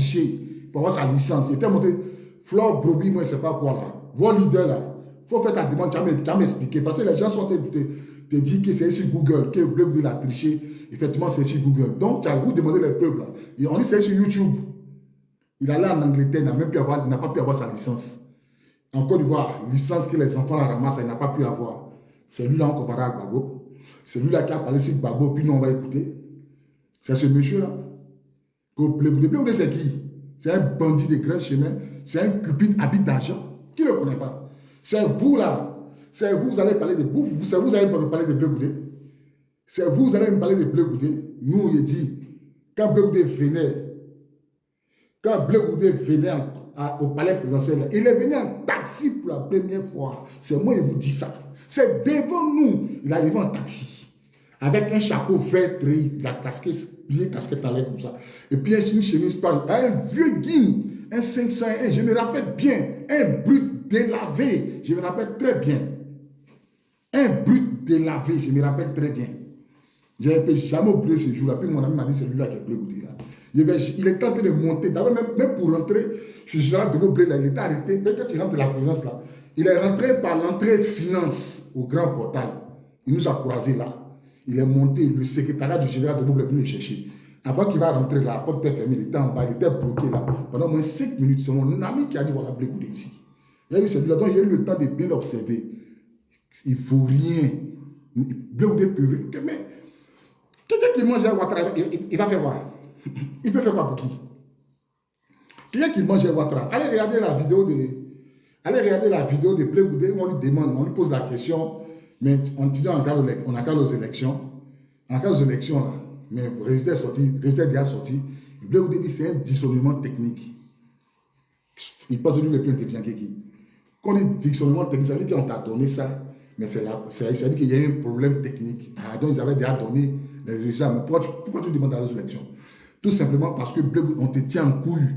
triché pour avoir sa licence. Il était monté, Flore Broby, moi, je ne sais pas quoi là. Vos leaders là, il faut faire ta demande, tu vas m'expliquer. Parce que les gens sont te dire que c'est sur Google, que Bleu Goudé l'a triché. Effectivement, c'est sur Google. Donc, tu as vous demandé les preuves là. Et on dit c'est sur YouTube. Il allait en Angleterre, il n'a pas pu avoir sa licence. En Côte d'Ivoire, licence que les enfants la ramassent, il n'a pas pu avoir. C'est lui là, on compare avec Gbagbo. C'est lui là qui a parlé sur Gbagbo, puis nous on va écouter. C'est ce monsieur-là. Bleu Goudé, c'est qui? C'est un bandit de grand chemin. C'est un cupide habite d'argent. Qui ne le connaît pas? C'est vous là. C'est vous, vous allez parler de vous. C'est vous, vous allez me parler de Bleu Goudé. C'est vous, vous allez me parler de Bleu Goudé. Nous, il dit, quand Bleu Goudé venait, au palais présidentiel, il est venu en taxi pour la première fois. C'est moi qui vous dis ça. C'est devant nous. Il est arrivé en taxi. Avec un chapeau vert gris, la casquette, bien casquette à l'air comme ça. Et puis une chemise pas, un vieux guin, un 501, je me rappelle bien, un brut délavé, je me rappelle très bien. Un brut délavé, je me rappelle très bien. Je ne peux jamais oublier ce jour-là. Puis mon ami m'a dit, c'est lui-là qui est Bleu Goudé là. Il était en train de monter. D'abord, même pour rentrer, je suis là, de Bleu là, il était arrêté. Dès que tu rentres de la présence là, il est rentré par l'entrée finance au grand portail. Il nous a croisés là. Il est monté, le secrétariat du général de Bleu est venu le chercher. Avant qu'il va rentrer là, la porte était fermée, il était en bas, il était bloqué là. Pendant au moins 5 minutes, c'est mon ami qui a dit, voilà, Bleu Goudé ici. Il a dit, c'est lui là. Donc, il a eu le temps de bien l'observer. Il ne faut rien. Bleu Goudé peut... Mais quelqu'un qui mange un Ouattara, il va faire quoi? Il peut faire quoi pour qui? Quelqu'un qui mange un Ouattara, allez regarder la vidéo de Bleu Goudé où on lui demande, on lui pose la question, mais on dit on a qu'à aux élections. En cas aux élections, là, mais le résultat est déjà sorti. Bleu Goudé dit c'est un dissolution technique. Il pense que lui le plus intelligent que qui. Quand on dit dissolution technique, ça veut dire qu'on t'a donné ça, mais ça veut dire qu'il y a un problème technique. Ah, donc ils avaient déjà donné les résultats. Mais pourquoi tu demandes à les élections? Tout simplement parce que Bleu Goudé, on te tient en couille.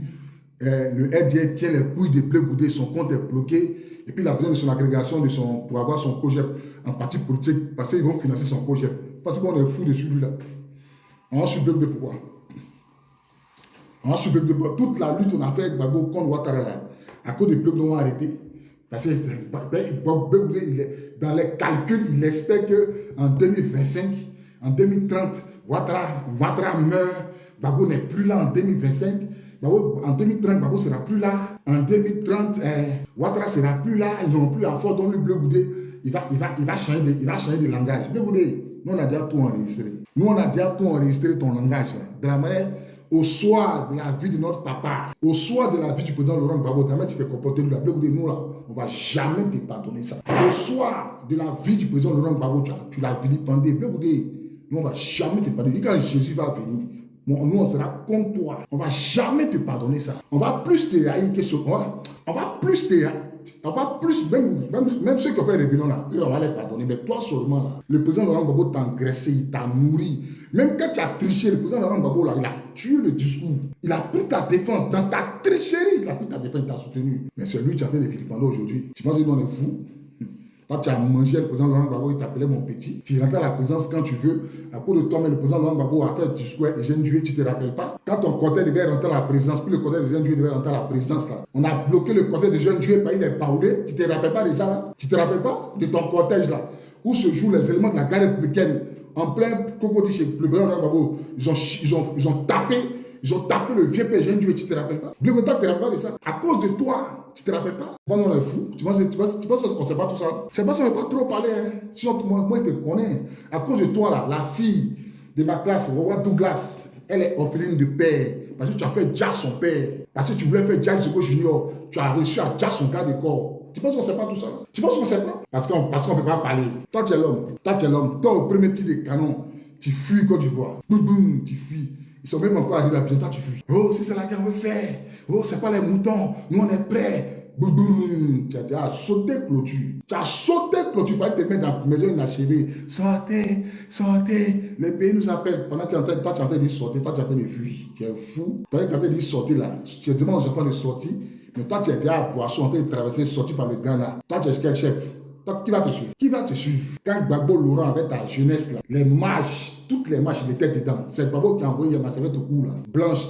Le RDA tient les couilles de Bleu Goudé, son compte est bloqué. Et puis il a besoin de son agrégation pour avoir son COGEP en parti politique, parce qu'ils vont financer son COGEP. Parce qu'on est fou dessus lui là. On a su Bleu Goudé pourquoi? On a su Bleu Goudé pourquoi? Toute la lutte qu'on a fait avec Gbagbo contre Ouattara là, à cause de Bleu Goudé, on a arrêté. Parce que Bleu Goudé, dans les calculs, il espère qu'en 2025, en 2030, Ouattara meurt, Gbagbo n'est plus là en 2025. En 2030, Gbagbo sera plus là. En 2030, Ouattara sera plus là. Ils n'auront plus la force. Donc, le Bleu Goudé, il va changer de langage. Bleu Goudé, nous, on a déjà tout enregistré. Nous, on a déjà tout enregistré ton langage. Là. De la manière, au soir de la vie de notre papa, au soir de la vie du président Laurent Gbagbo, de la manière tu t'es comporté, Bleu Goudé, nous, là, on ne va jamais te pardonner ça. Au soir de la vie du président Laurent Gbagbo, tu l'as vilipendé. Bleu Goudé, nous, on ne va jamais te pardonner. Et quand Jésus va venir, nous, on sera contre toi. On ne va jamais te pardonner ça. On va plus te haïr que ce qu'on va. On va plus te haïr. On va plus, même ceux qui ont fait rébellion là, eux, on va les pardonner. Mais toi seulement là, le président Laurent Gbagbo t'a engraissé, il t'a nourri. Même quand tu as triché, le président Laurent Gbagbo là, il a tué le discours. Il a pris ta défense. Dans ta tricherie, il a pris ta défense, il t'a soutenu. Mais c'est lui qui a fait les vilipender aujourd'hui. Tu penses que nous on est fous? Quand tu as mangé le président Laurent Gbagbo, il t'appelait mon petit. Tu rentres à la présidence quand tu veux. À cause de toi, mais le président Laurent Gbagbo a fait le discours et Eugène Dué, tu ne te rappelles pas? Quand ton cortège devait rentrer à la présidence, puis le cortège de Eugène Dué devait rentrer à la présidence, là. On a bloqué le cortège de Eugène Dué par il est baoulé. Tu ne te rappelles pas de ça, là? Tu ne te rappelles pas de ton cortège, là? Où se jouent les éléments de la garde républicaine en plein cocody chez le président Laurent Gbagbo. Ils ont tapé le vieux père Eugène Dué, tu ne te rappelles pas? Le président ne te rappelle pas de ça. À cause de toi. Tu te rappelles pas? Moi, on est fou. Tu penses qu'on ne sait pas tout ça? C'est parce qu'on ne veut pas trop parler. Hein. Sinon, moi, je te connais. À cause de toi, là, la fille de ma classe, Wawa Douglas, elle est orpheline de père. Parce que tu as fait déjà son père. Parce que tu voulais faire déjà Joko Junior. Tu as réussi à déjà son cas de corps. Tu penses qu'on ne sait pas tout ça? Là? Tu penses qu'on ne sait pas? Parce qu'on ne peut pas parler. Toi, tu es l'homme. Toi, au premier tir de canon, tu fuis Côte d'Ivoire. Boum, boum, tu fuis. Ils sont même encore arrivés à bien, toi tu fuis. Oh, c'est ça la guerre, on veut faire. Oh, c'est pas les moutons. Nous, on est prêts. Boum, boum. Tu as sauté clôture. Tu as sauté clôture pour te mettre dans la maison inachevée. Sortez, sortez. Les pays nous appellent. Pendant que toi, tu es en train de sortir, toi, tu es en train de fuir. Tu es fou. Pendant que tu es en train de sortir là, tu demandes aux enfants de sortir. Mais toi, tu es déjà à Poisson, en train de traverser, sortir par le Ghana. Toi, tu es quel chef? Qui va te suivre? Qui va te suivre? Quand Gbagbo Laurent avait ta jeunesse, là, les marches, toutes les marches, il était dedans. C'est Gbagbo qui a envoyé ma serviette au cou, là, blanche.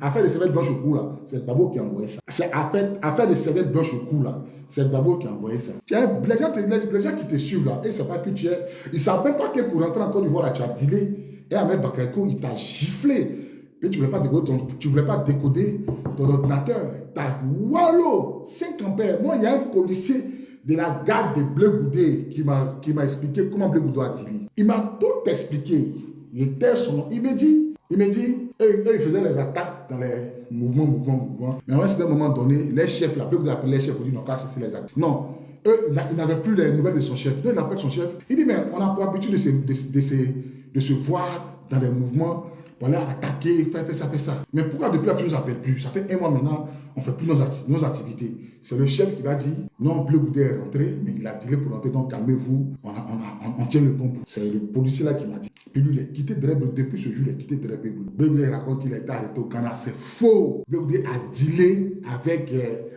Affaire de serviette blanche au cou, là, c'est Gbagbo qui a envoyé ça. C'est affaire de serviette blanche au cou, là, c'est Gbagbo qui a envoyé ça. Les gens qui te suivent, là, et c'est pas que tu es. Ils ne savent même pas que pour rentrer en Côte d'Ivoire, là, tu as dealé. Et Ahmed Bakayoko, il t'a giflé. Et tu ne voulais pas décoder ton ordinateur. T'as wallo, 5 ampères. Moi, il y a un policier de la garde de Bleu Goudé qui m'a expliqué comment Bleu Goudé a dealé. Il m'a tout expliqué. J'étais son nom. Il me dit, eux, ils faisaient les attaques dans les mouvements. Mais à un certain moment donné, les chefs, la Bleu Goudé appelait les chefs pour dire non, c'est les attaques. Non, eux, ils n'avaient plus les nouvelles de son chef. Donc, il appelle son chef. Il dit, mais on a pour habitude de se voir dans les mouvements. Pour aller attaquer, faire ça. Mais pourquoi depuis là tu ne nous appelles plus? Ça fait 1 mois maintenant, on ne fait plus nos activités. C'est le chef qui va dire, non, Bleu Goudé est rentré, mais il a tiré pour rentrer, donc calmez-vous, on tient le bon. C'est le policier là qui m'a dit. Puis lui, il a quitté Drebel, depuis ce jour, il a quitté Drebel. Bleu Goudé raconte qu'il a été arrêté au Ghana, c'est faux. Bleu Goudé a dealé avec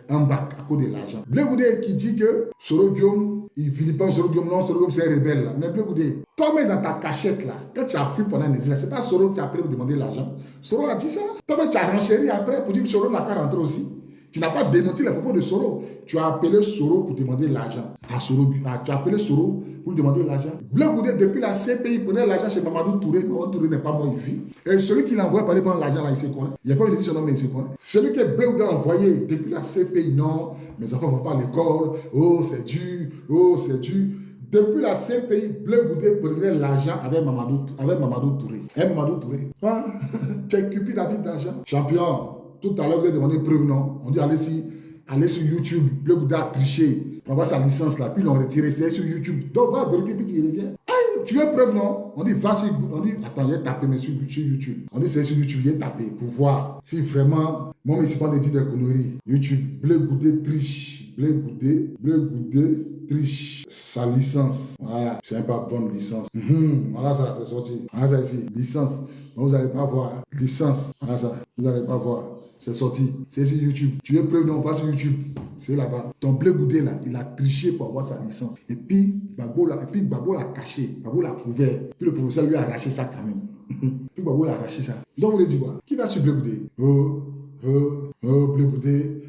un bac à cause de l'argent. Bleu Goudé qui dit que Soro Guillaume, il finit pas Soro Guillaume, non, Soro Guillaume c'est un rebelle là. Mais Bleu Goudé, toi-même dans ta cachette là, quand tu as fui pendant un exil, c'est pas Soro qui a appelé pour demander l'argent. Soro a dit ça. Toi-même tu as renchéri après pour dire que Soro n'a qu'à rentrer aussi. Tu n'as pas démenti les propos de Soro. Tu as appelé Soro pour demander l'argent. Tu as appelé Soro pour demander l'argent. Bleu Goudé, depuis la CPI, prenait l'argent chez Mamadou Touré. Mamadou Touré n'est pas mort, il vit. Et celui qui l'a envoyé parler prendre l'argent là, il se connaît. Il n'y a pas de dire son nom, mais il se connaît. Celui que Bleu Goudé a envoyé depuis la CPI, non, mes enfants ne vont pas à l'école. Oh, c'est dur. Oh, c'est dur. Depuis la CPI, Bleu Goudé prenait l'argent avec Mamadou Touré. Et Mamadou Touré. Hein? Tu es cupide à vie d'argent. Champion. Tout à l'heure, vous avez demandé preuve, non? On dit allez sur YouTube. Bleu Goudé a triché pour avoir sa licence là. Puis ils l'ont retiré. C'est sur YouTube. Donc, va vérifier, puis tu y reviens. Tu veux preuve, non? On dit, va sur YouTube. On dit, attends, j'ai tapé, mais sur YouTube. On dit, c'est sur YouTube, j'ai tapé pour voir si vraiment, moi, je ne suis pas de dire des conneries. YouTube, Bleu Goudé triche. Bleu Goudé triche sa licence. Voilà, c'est pas bonne licence. Voilà ça, c'est sorti. Voilà ça ici, licence. Mais vous n'allez pas voir. Licence. Voilà ça, vous n'allez pas voir. C'est sorti. C'est sur YouTube. Tu veux preuve, non, pas sur YouTube. C'est là-bas. Ton Bleu Goudé là, il a triché pour avoir sa licence. Et puis, Gbagbo l'a caché. Gbagbo l'a couvert. Puis le professeur lui a arraché ça quand même. Puis Gbagbo l'a arraché ça. Donc vous voulez dire quoi? Qui va sur Bleu Goudé? Bleu Goudé.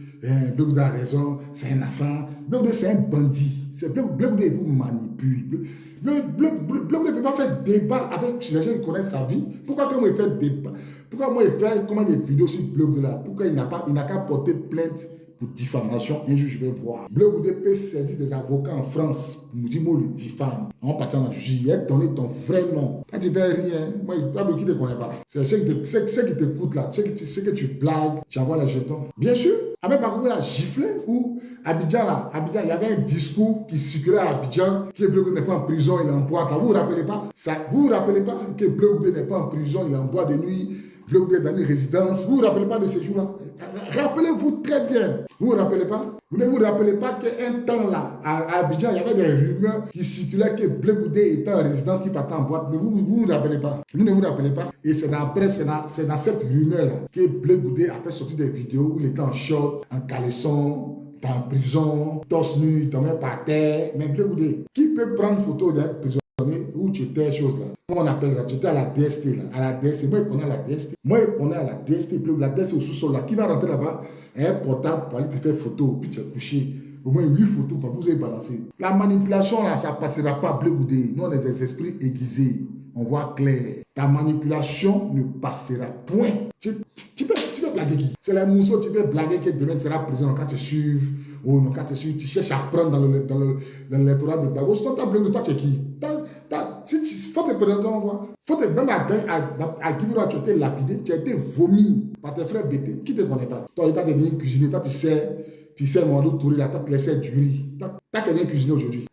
Bleu Goudé a raison. C'est un enfant. Bleu Goudé, c'est un bandit. Bleu Goudé vous manipule. Bleu Goudé ne peut pas faire débat avec les gens qui connaissent sa vie. Pourquoi moi il fait débat? Pourquoi moi il fait comment des vidéos sur Bleu Goudé là? Pourquoi il n'a qu'à porter plainte pour diffamation? Un jour je vais voir. Bleu Goudé peut saisir des avocats en France pour me dire moi le diffame. En partant dans le juge, il a donné ton vrai nom. Quand tu fais rien, moi il n'y a pas qui ne te connaît pas. C'est ceux qui t'écoutent là, ceux que tu blagues, tu envoies les jetons. Bien sûr. Ahmed Bakayoko a giflé ou Abidjan là, il y avait un discours qui circulait à Abidjan que Bleu Goudé n'est pas en prison, il est en boîte. Vous ne vous rappelez pas? Vous ne vous rappelez pas que Bleu Goudé n'est pas en prison, il est en boîte de nuit, Bleu Goudé est dans une résidence. Vous ne vous rappelez pas de ces jours-là? Rappelez-vous très bien. Vous ne vous rappelez pas? Vous ne vous rappelez pas qu'un temps là, à Abidjan, il y avait des rumeurs qui circulaient que Bleu Goudé était en résidence, qui partait en boîte. Mais vous ne vous rappelez pas? Vous ne vous rappelez pas? Et c'est dans cette rumeur-là que Bleu Goudé a fait sortir des vidéos où il était en short, en caleçon, en prison, torse nu, il tombait par terre. Mais Bleu Goudé, qui peut prendre une photo d'un prisonnier où tu étais, chose là? Comment on appelle ça? Tu étais à la DST là. À la DST. Moi, je connais à la DST. Moi, je connais à la DST. La DST au sous-sol là. Qui va rentrer là-bas? Un portable pour aller te faire photo. Puis tu es couché. Au moins 8 photos pour vous avez balancé. La manipulation là, ça ne passera pas, Bleu Goudé. Nous, on est des esprits aiguisés. On voit clair. Ta manipulation ne passera point. Tu peux blaguer qui? C'est les mousseaux, tu peux blaguer que demain tu seras prison quand tu suives. Ou non, quand tu suives, tu cherches à prendre dans l'électorat de Gbagbo. Toi, tu es qui? Faut te présenter, on voit. Faut te même à Guibura, tu as été lapidé, tu as été vomi par tes frères bêtés. Qui ne te connaît pas? Toi, tu as devenu cuisinier, toi, tu sais, Mamadou Touré, là, tu as laissé du riz. Toi, tu as bien cuisiné aujourd'hui.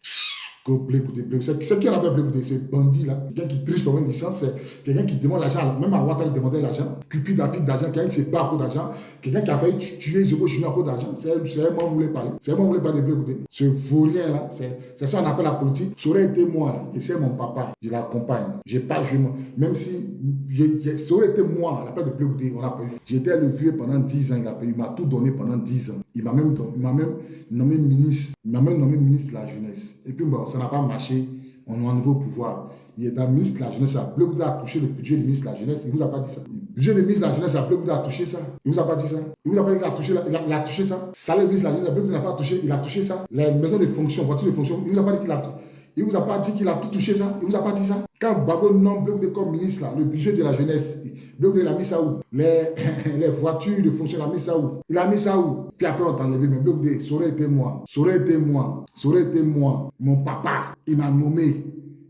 que Blé Goudé. C'est qui on appelle Blé Goudé? C'est bandit là. Quelqu'un qui triche pour une licence, c'est quelqu'un qui demande l'argent. Même à Ouattara, il demandait l'argent. Cupide rapide d'argent, quelqu'un qui se bat à cause d'argent. Quelqu'un qui a failli tuer Zébo Chino à cause d'argent. C'est moi vous voulez parler. C'est moi vous voulez parler de Blé Goudé. Ce vaurien là, c'est ça qu'on appelle la politique. Ça aurait été moi là. Et c'est mon papa. Je l'accompagne. J'ai pas joué. Même si ça aurait été moi, à la place de Blé Goudé, on l'a pas eu. J'étais le vieux pendant 10 ans, il m'a tout donné pendant 10 ans. Il m'a même nommé ministre. Il m'a même nommé ministre de la jeunesse. Et puis bon, ça n'a pas marché. On est à nouveau au pouvoir. Il est dans le ministre de la jeunesse. Blé Goudé a touché le budget du ministre de la jeunesse. Il ne vous a pas dit ça. Le budget du ministre de la jeunesse, Blé Goudé a touché ça. Il ne vous a pas dit ça. Il ne vous a pas dit qu'il a touché, il a touché ça. Salaire du ministre de la jeunesse, Blé Goudé n'a pas touché. Il a touché ça. Les maisons de fonction, voitures de fonction, il ne vous a pas dit qu'il a touché. Il ne vous a pas dit qu'il a tout touché ça. Il ne vous a pas dit ça. Quand Babo nomme Blé Goudé comme ministre, là, le budget de la jeunesse, Blé Goudé, il a mis ça où? Les voitures de fonction, il a mis ça où? Il a mis ça où? Puis après, on t'a enlevé. Mais Blé Goudé, ça aurait été moi. Ça aurait été moi. Ça aurait été moi. Mon papa, il m'a nommé.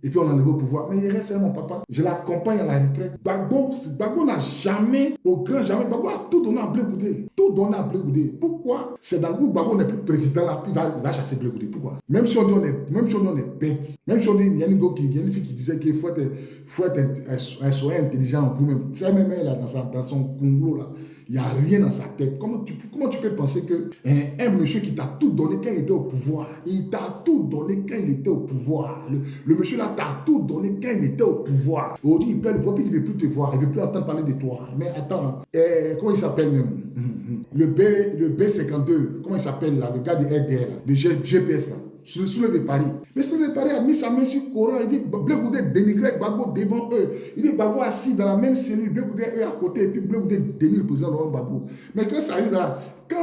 Et puis on a enlevé au pouvoir. Mais il reste mon papa. Je l'accompagne à la retraite. Gbagbo n'a jamais, au grand jamais, Gbagbo a tout donné à Blé Goudé. Tout donné à Blé Goudé. Pourquoi? C'est dans où Gbagbo n'est plus président là, puis il va chasser Blé Goudé. Pourquoi? Même si on dit on est bête. Même si on dit, il y a une fille qui disait qu'il faut être soyez intelligent vous-même. C'est même elle là dans son Congo là. Il n'y a rien dans sa tête. Comment tu peux penser qu'un monsieur qui t'a tout donné quand il était au pouvoir, il t'a tout donné quand il était au pouvoir. Le monsieur là t'a tout donné quand il était au pouvoir. Aujourd'hui, il perd le pouvoir, puis il ne veut plus te voir, il ne veut plus entendre parler de toi. Mais attends, comment il s'appelle même? Le B52, comment il s'appelle là? Le gars de RDR, de GPS là. Sur le de Paris. Mais sur le de Paris a mis sa main sur le Coran. Il dit Blé Goudé dénigrait Gbagbo devant eux. Il dit Gbagbo assis dans la même cellule. Blé Goudé est à côté. Et puis Blé Goudé dénigre le président Laurent Gbagbo. Mais quand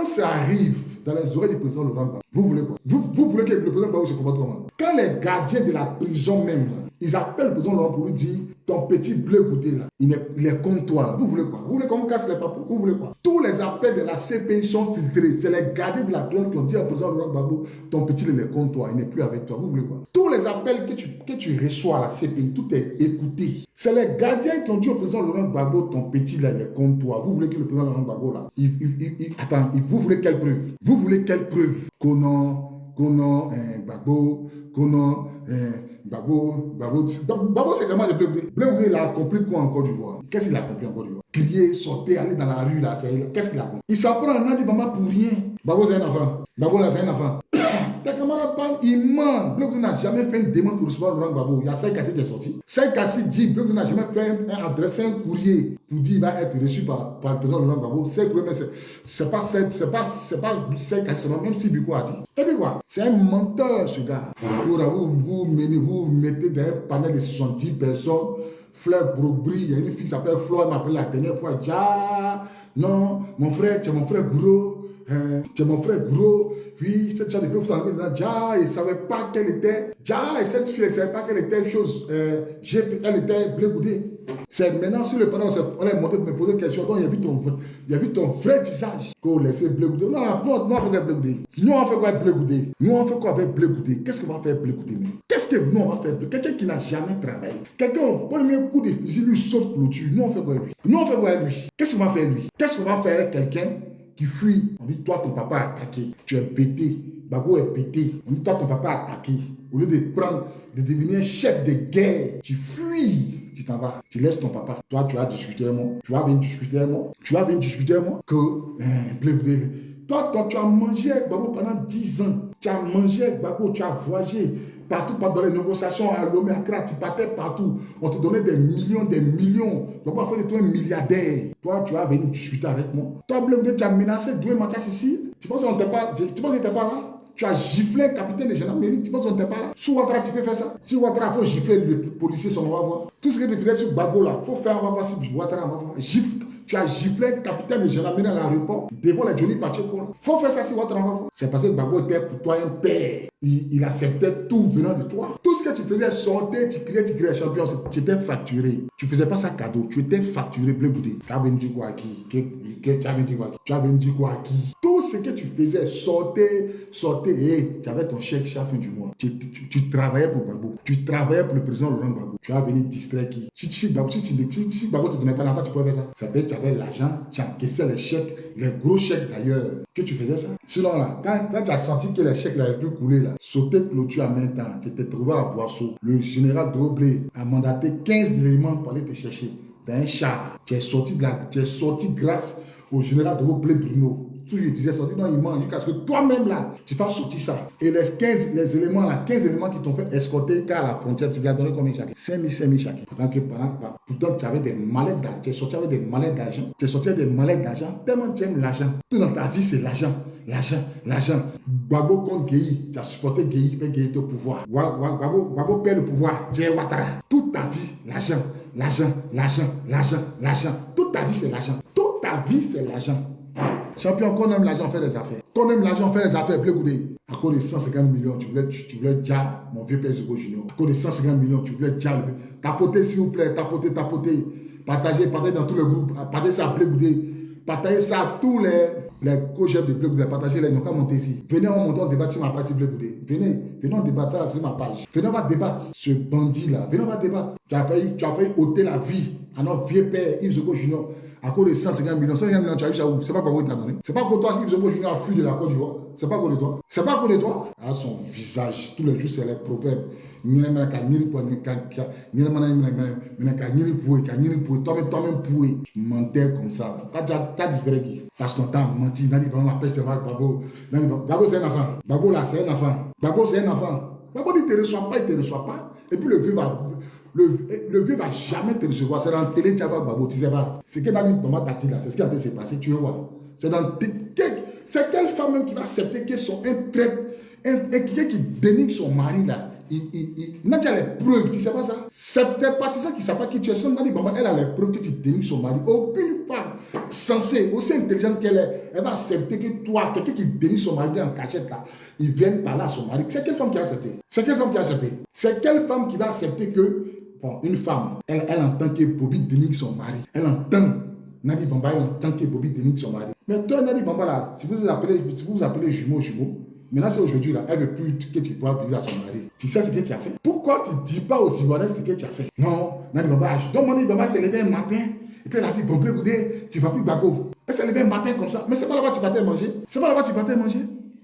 ça arrive dans les oreilles du président Laurent Gbagbo, vous voulez quoi? Vous voulez que le président Gbagbo se comporte comment? Quand les gardiens de la prison même, là, ils appellent le président Laurent pour lui dire ton petit Blé Goudé là, il est contre toi là. Vous voulez quoi? Vous voulez qu'on vous casse les papous? Vous voulez quoi? Tous les appels de la CPI sont filtrés. C'est les gardiens de la prison qui ont dit au président Laurent Gbagbo ton petit il est contre toi, il n'est plus avec toi. Vous voulez quoi? Tous les appels que tu reçois à la CPI, tout est écouté. C'est les gardiens qui ont dit au président Laurent Gbagbo ton petit là, il est contre toi. Vous voulez que le président Laurent Gbagbo là, vous voulez quelle preuve? Vous voulez quelle preuve? Gbagbo c'est vraiment le Blé Goudé. Blé Goudé il a compris quoi en Côte d'Ivoire? Qu'est-ce qu'il a compris en Côte d'Ivoire? Crier, sauter, aller dans la rue là, qu'est-ce qu'il a compris? Il s'en prend un an de maman pour rien. Gbagbo c'est un enfant. Gbagbo là c'est un enfant. Tes camarades parlent, ils mentent. Blé Goudé n'a jamais fait une demande pour recevoir Laurent Gbagbo. Il y a Saïd Kassi qui est sorti. Saïd Kassi dit Blé Goudé n'a jamais fait adresser un courrier pour dire qu'il va être reçu par le président Laurent Gbagbo. C'est pas Saïd Kassi, même si Biko a dit. Et puis voilà, c'est un menteur ce gars. Vous mettez dans un panel de 70 personnes. Fleur Brobry, il y a une fille qui s'appelle Fleur, elle m'a appelé la dernière fois. Non, mon frère, tu es mon frère gros. Tu es mon frère gros. Puis cette chose de plus, elle ne savait pas qu'elle était. Et cette fille, elle ne savait pas qu'elle était chose. Elle était Blé Goudé. C'est maintenant sur le panneau, on est monté pour me poser une question. Donc, il y a vu ton vrai visage qu'on laissait Blé Goudé. Non, on fait quoi avec Blé Goudé? Nous, on fait quoi avec Blé Goudé? Nous, on fait quoi avec Blé Goudé? Qu'est-ce qu'on va faire avec Blé Goudé? Qu'est-ce que nous, on va faire? Quelqu'un qui n'a jamais travaillé. Quelqu'un, au premier coup de fusil, lui saute clôture. Nous, on fait quoi avec lui? Nous, on fait quoi avec lui? Qu'est-ce qu'on va faire avec lui? Qu'est-ce qu'on va faire avec quelqu'un qui fuit? On dit, toi, ton papa a attaqué. Tu es pété. Gbagbo est pété. On dit, toi, ton papa a attaqué. Au lieu de devenir chef de guerre, tu fuis. Tu t'en vas, tu laisses ton papa. Toi, tu vas discuter avec moi. Tu vas venir discuter avec moi. Tu vas venir discuter avec moi. Toi, tu as mangé avec Gbagbo pendant 10 ans. Tu as mangé avec Gbagbo, tu as voyagé partout dans les négociations à Lomé, Accra, tu partais partout. On te donnait des millions, des millions. Gbagbo a fait de toi un milliardaire. Toi, tu vas venir discuter avec moi. Toi, Blé Goudé, tu as menacé Doué Matas ici. Tu penses qu'on n'était pas, là? Tu as giflé le capitaine de gendarmerie, tu penses qu'on n'était pas là? Sous Ouattara, tu peux faire ça? Si Ouattara, il faut gifler le policier, on va voir. Tout ce que tu faisais sur Gbagbo là, il faut faire, on va voir si Ouattara, on va voir. Tu as giflé le capitaine de gendarmerie à l'aéroport devant les Johnny Pacheco. Il faut faire ça si Ouattara, on va voir. C'est parce que Gbagbo était pour toi un père. Il acceptait tout venant de toi. Tout ce que tu faisais, sortait, tu criais champion, tu étais facturé. Tu ne faisais pas ça cadeau, tu étais facturé, Blé Goudé. Tu as venu dire quoi à qui? Tu as venu dire quoi à qui? Tout ce que tu faisais, sortait, et tu avais ton chèque chaque fin du mois. Tu travaillais pour Gbagbo. Tu travaillais pour le président Laurent Gbagbo. Tu vas venir distraire qui? Si Gbagbo ne te donnait pas l'argent, tu pouvais faire ça. Ça peut être tu avais l'argent, tu encaissais les chèques, les gros chèques d'ailleurs, que tu faisais ça. Sinon là, quand tu as senti que les chèques n'avaient plus coulé là, là, sauter clôture en même temps, tu t'es trouvé à Boisseau. Le général Droblé a mandaté 15 éléments pour aller te chercher dans un char. Tu es sorti grâce au général Droblé Bruno. Tout je disais sorti, non, il mange jusqu'à ce que toi-même là, tu fasses sortir ça. Et les éléments là, 15 éléments qui t'ont fait escorter car à la frontière, tu lui as donné combien chacun? 5 000 chacun. Pourtant, tu avais des mallettes d'argent. Tu es sorti avec des mallettes d'argent. Tu es sorti avec des mallettes d'argent. Tellement tu aimes l'argent. Tout dans ta vie, c'est l'argent. L'argent. Gbagbo contre Gueye. Tu as supporté Gueye, mais Gueye était au pouvoir. Gbagbo perd le pouvoir. Tu es Ouattara. Toute ta vie, l'argent. Toute ta vie, c'est l'argent. Toute ta vie, c'est l'argent. Champion, qu'on aime l'argent, fait des affaires. Qu'on aime l'argent, fait des affaires. Blé Goudé. À cause de 150 millions, tu voulais déjà, mon vieux père Zugo Junior. À cause de 150 millions, tu voulais déjà lever. Tapotez, s'il vous plaît, tapotez. Partagez dans tous les groupes. Partagez ça à Blé Goudé. Partagez ça à tous les co-chefs de Blé Goudé. Partagez-les, ils n'ont qu'à monter ici. Venez, on monte, on débat sur ma page Blé Goudé. Venez, on débat ça sur ma page. Venez, on va débattre. Ce bandit-là, venez, on va débattre. Tu as failli ôter la vie à notre vieux père Yves Zugo Junior. À cause de 150 millions, 150 millions, tu as eu ça où? C'est pas pour t'a donné. C'est pas pour toi, Yves Zugo Junior a fui de la Côte d'Ivoire. C'est pas pour toi. C'est pas pour toi. À son visage, tous les jours, c'est les proverbes. Toi-même poué. Tu mentais comme ça. T'as différé qui? Parce que t'as menti. Nadi Baba m'appelle, c'est vrai, Babo. Babo, c'est un enfant. Babo, là, c'est un enfant. Babo, c'est un enfant. Babo dit, il te reçoit pas. Et puis le vieux va jamais te recevoir. C'est dans la télé, tu vas Babo, tu sais pas. C'est que Nadi Baba t'a dit là, c'est ce qui a été passé, tu vois. C'est quelle femme même qui va accepter que son quelqu'un qui dénigre son mari là, il n'a déjà les preuves, tu sais pas ça? C'est tes partisans qui ne savent pas qui tu es. Elle a les preuves que tu dénigres son mari. Aucune femme censée, aussi intelligente qu'elle est, elle va accepter que toi, quelqu'un qui dénigre son mari en cachette là, il vienne parler à son mari. C'est quelle femme qui a accepté? C'est quelle femme qui va accepter que, bon, une femme, elle entend que Bobby dénigre son mari. Elle entend Nadi Bamba, elle entend que Bobby dénigre son mari. Mais toi, Nadi Bamba là, si vous appelez jumeau, maintenant, c'est aujourd'hui, là, elle ne veut plus que tu vois visiter à son mari. Tu sais ce que tu as fait? Pourquoi tu ne dis pas aux Ivoiriens ce que tu as fait? Non, Nadi Bamba, donc Nadi Bamba s'est levé un matin, et puis elle a dit, bon, écoutez, tu ne vas plus Bago. Elle s'est levée un matin comme ça, mais c'est pas là-bas que tu partais manger.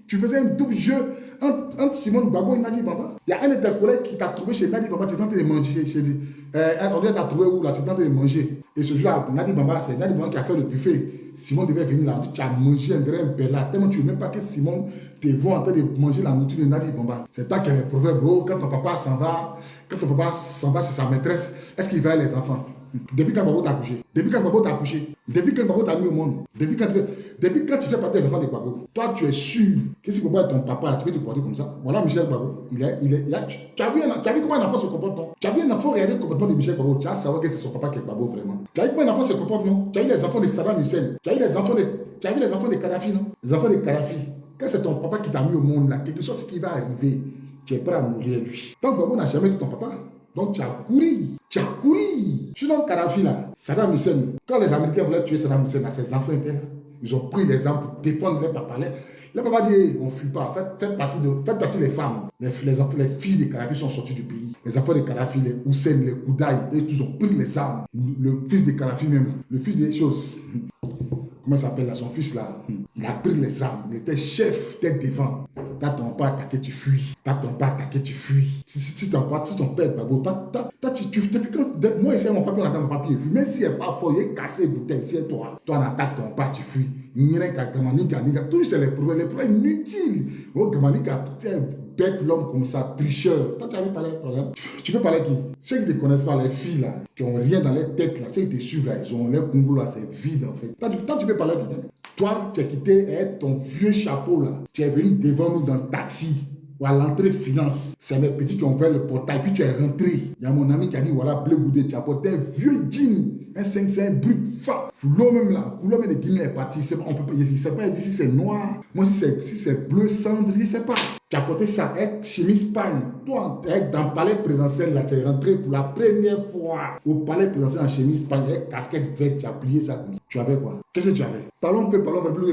Tu faisais un double jeu entre Simone Gbagbo et Nadi Bamba. Il y a un de tes collègues qui t'a trouvé chez Nadi Bamba, tu es tenté de manger chez lui. On t'a trouvé où là, tu es tenté de manger. Et ce jour-là, Nadi Bamba, c'est Nadi Bamba qui a fait le buffet. Simone devait venir là, tu as mangé un grain bella, tellement tu ne veux même pas que Simone te voit en train de manger la nourriture de Nadi Bamba. C'est toi qui as les proverbes, oh, quand ton papa s'en va chez sa maîtresse, est-ce qu'il va les enfants? Depuis quand Gbagbo t'a accouché? Depuis quand Gbagbo t'a mis au monde? Depuis quand tu fais partie des enfants de Gbagbo? Toi, tu es sûr que si Gbagbo est ton papa, là, tu peux te comporter comme ça. Voilà Michel Gbagbo. Tu as vu comment un enfant se comporte, non? Tu as vu un enfant regarder le comportement de Michel Gbagbo? Tu vas savoir que c'est son papa qui est Gbagbo vraiment. Tu as vu comment un enfant se comporte, non? Tu as vu les enfants de Saddam Hussein. Tu as vu les enfants de Kadhafi, non? Les enfants de Kadhafi. Quand c'est ton papa qui t'a mis au monde, là, quelque chose qui va arriver, tu es prêt à mourir, lui. Tant que Gbagbo n'a jamais été ton papa, donc tu as couru. Je suis dans Kadhafi là, Saddam Hussein. Quand les Américains voulaient tuer Saddam Hussein, là, ses enfants étaient là. Ils ont pris les armes pour défendre les papas. Les papas disent, on ne fuit pas, faites partie des femmes. Les filles de Kadhafi sont sorties du pays. Les enfants de Kadhafi, les Hussein, les Koudaï, et tous ont pris les armes. Le fils de Kadhafi même, là, le fils des choses, comment il s'appelle là, son fils là, il a pris les armes, il était chef, tête devant. T'attends pas à attaquer, tu fuis. Si ton père est pas beau, depuis quand, moi ici, mon papier, on attend mon papier. Mais si il n'est pas fort, il est cassé, bouteille, c'est toi. Toi, on attaque ton pas, tu fuis. Tout c'est les problèmes inutiles. Oh, Gamanika, bête l'homme comme ça, tricheur. Toi, tu as vu parler, tu peux parler qui? Ceux qui ne te connaissent pas, les filles là, qui n'ont rien dans les têtes là, ceux qui te suivent là, ils ont leur Congo là, c'est vide en fait. Toi, tu peux parler qui? Toi, tu as quitté ton vieux chapeau là. Tu es venu devant nous dans le taxi ou à l'entrée finance. C'est mes petits qui ont ouvert le portail. Puis tu es rentré. Il y a mon ami qui a dit voilà, Blé Goudé, tu as porté un vieux jean. Un 5 brut. L'eau même là. L'eau même de Guinée est parti. On peut payer. Je ne sais pas si c'est noir. Moi, si c'est bleu cendre, je ne sais pas. Tu as porté ça avec chemise pagne. Toi, dans le palais présidentiel, là, tu es rentré pour la première fois au palais présidentiel en chemise pagne avec casquette verte. Tu as plié ça comme ça. Tu avais quoi? Qu'est-ce que tu avais? Parlons plus.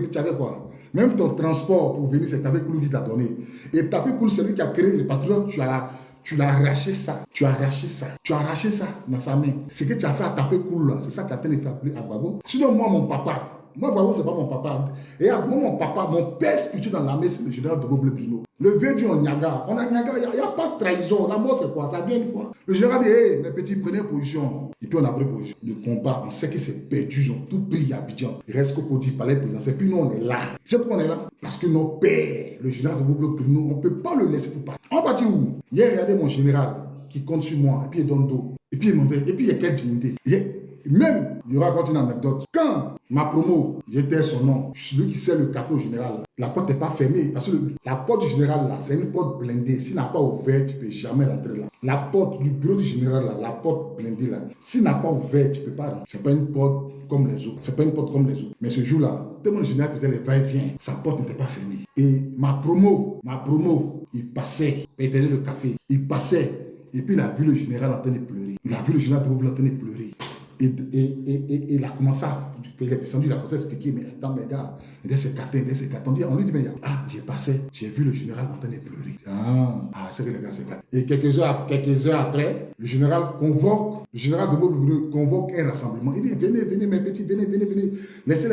Tu avais quoi? Même ton transport pour venir, c'est Tapé Koulou qui t'a donné. Et Tapé Koulou, c'est lui qui a créé les patriotes. Tu l'as arraché ça. Tu as arraché ça dans sa main. Ce que tu as fait à Tapé Koulou, là, c'est ça que tu as fait à Gbagbo. Sinon, moi, mon papa. Moi, Gbagbo, c'est pas mon papa. Et moi, mon papa, mon père spirituel dans l'armée, c'est le général de Blé Pino. Le vieux dit on Niaga. On a Niaga, il n'y a pas de trahison. La mort, c'est quoi? Ça vient une fois. Le général dit, hé, mes petits, prenez position. Et puis on a pris position. Le combat, on sait que c'est perdu. Ils ont tout pris à Abidjan. Il reste qu'au côté palais présidentiel. Puis nous, on est là. C'est pourquoi on est là. Parce que nos pères, le général de Boubou, pour nous, on ne peut pas le laisser pour partir. On va partir où? Hier, regardez mon général qui compte sur moi. Et puis il donne dos. Et puis il m'en fait. Et puis il y a quelle dignité. Même, il raconte une anecdote. Quand ma promo, j'étais son nom, celui qui sert le café au général, la porte n'est pas fermée. Parce que la porte du général, là, c'est une porte blindée. S'il n'a pas ouvert, tu ne peux jamais rentrer là. La porte du bureau du général, là, la porte blindée, là, s'il n'a pas ouvert, tu ne peux pas rentrer. Ce n'est pas une porte comme les autres. C'est pas une porte comme les autres. Mais ce jour-là, tellement le général faisait les va-et-vient, sa porte n'était pas fermée. Et ma promo, il passait, il faisait le café, il passait. Et puis il a vu le général en train de pleurer. Il a vu le général en train de pleurer. Et il a commencé à... Il est descendu, il a commencé à expliquer, mais attends, mes gars, on lui dit, mais j'ai passé, j'ai vu le général en train de pleurer. C'est que les gars, c'est ça. Et quelques heures après, le général de Boubou convoque un rassemblement. Il dit, venez, mes petits, venez. Laissez,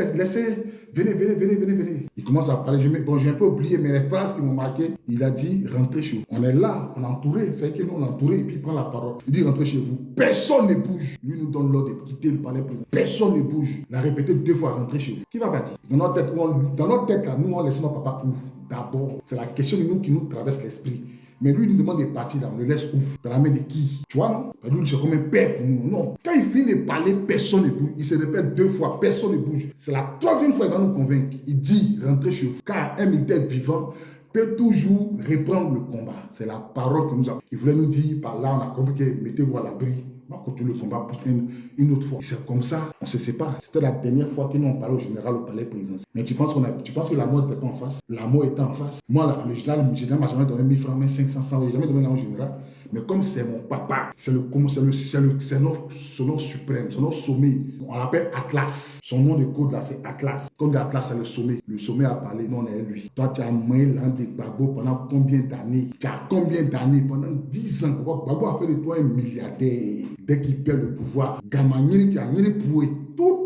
venez. Il commence à parler. J'ai un peu oublié, mais les phrases qui m'ont marqué, il a dit, rentrez chez vous. On est là, on est entouré. C'est que nous, on est entouré, et puis il prend la parole. Il dit, rentrez chez vous. Personne ne bouge. Lui nous donne l'ordre de quitter le palais président. Personne ne bouge. Il a répété 2 fois, rentrez chez vous. Qui va partir? Dans notre tête, là, nous, on laisse notre papa ouvre. D'abord, c'est la question de nous qui nous traverse l'esprit. Mais lui, il nous demande de partir là, on le laisse ouvre. Dans la main de qui? Tu vois, non? Lui, c'est comme un père pour nous. Non. Quand il finit de parler, personne ne bouge. Il se répète 2 fois, personne ne bouge. C'est la 3e fois qu'il va nous convaincre. Il dit, rentrez chez vous. Car un militaire vivant peut toujours reprendre le combat. C'est la parole que nous avons. Il voulait nous dire, par là, on a compris que mettez-vous à l'abri. On va continuer le combat pour une autre fois. C'est comme ça, on se sépare. C'était la dernière fois que nous on parlait au général au palais présidentiel. Mais tu penses que la mort n'était pas en face? La mort était en face. Moi, là, le général m'a jamais donné 1000 francs, 1500, 100, il n'a jamais donné là au général. Mais comme c'est mon papa, c'est son nom suprême, son nom sommet. On l'appelle Atlas. Son nom de code là, c'est Atlas. Comme Atlas, c'est le sommet. Le sommet a parlé, non, on est lui. Toi, tu as mené l'un des Gbagbo pendant combien d'années? Tu as combien d'années? Pendant 10 ans. Gbagbo a fait de toi un milliardaire. Dès qu'il perd le pouvoir, Gamanyini qui a poué tout le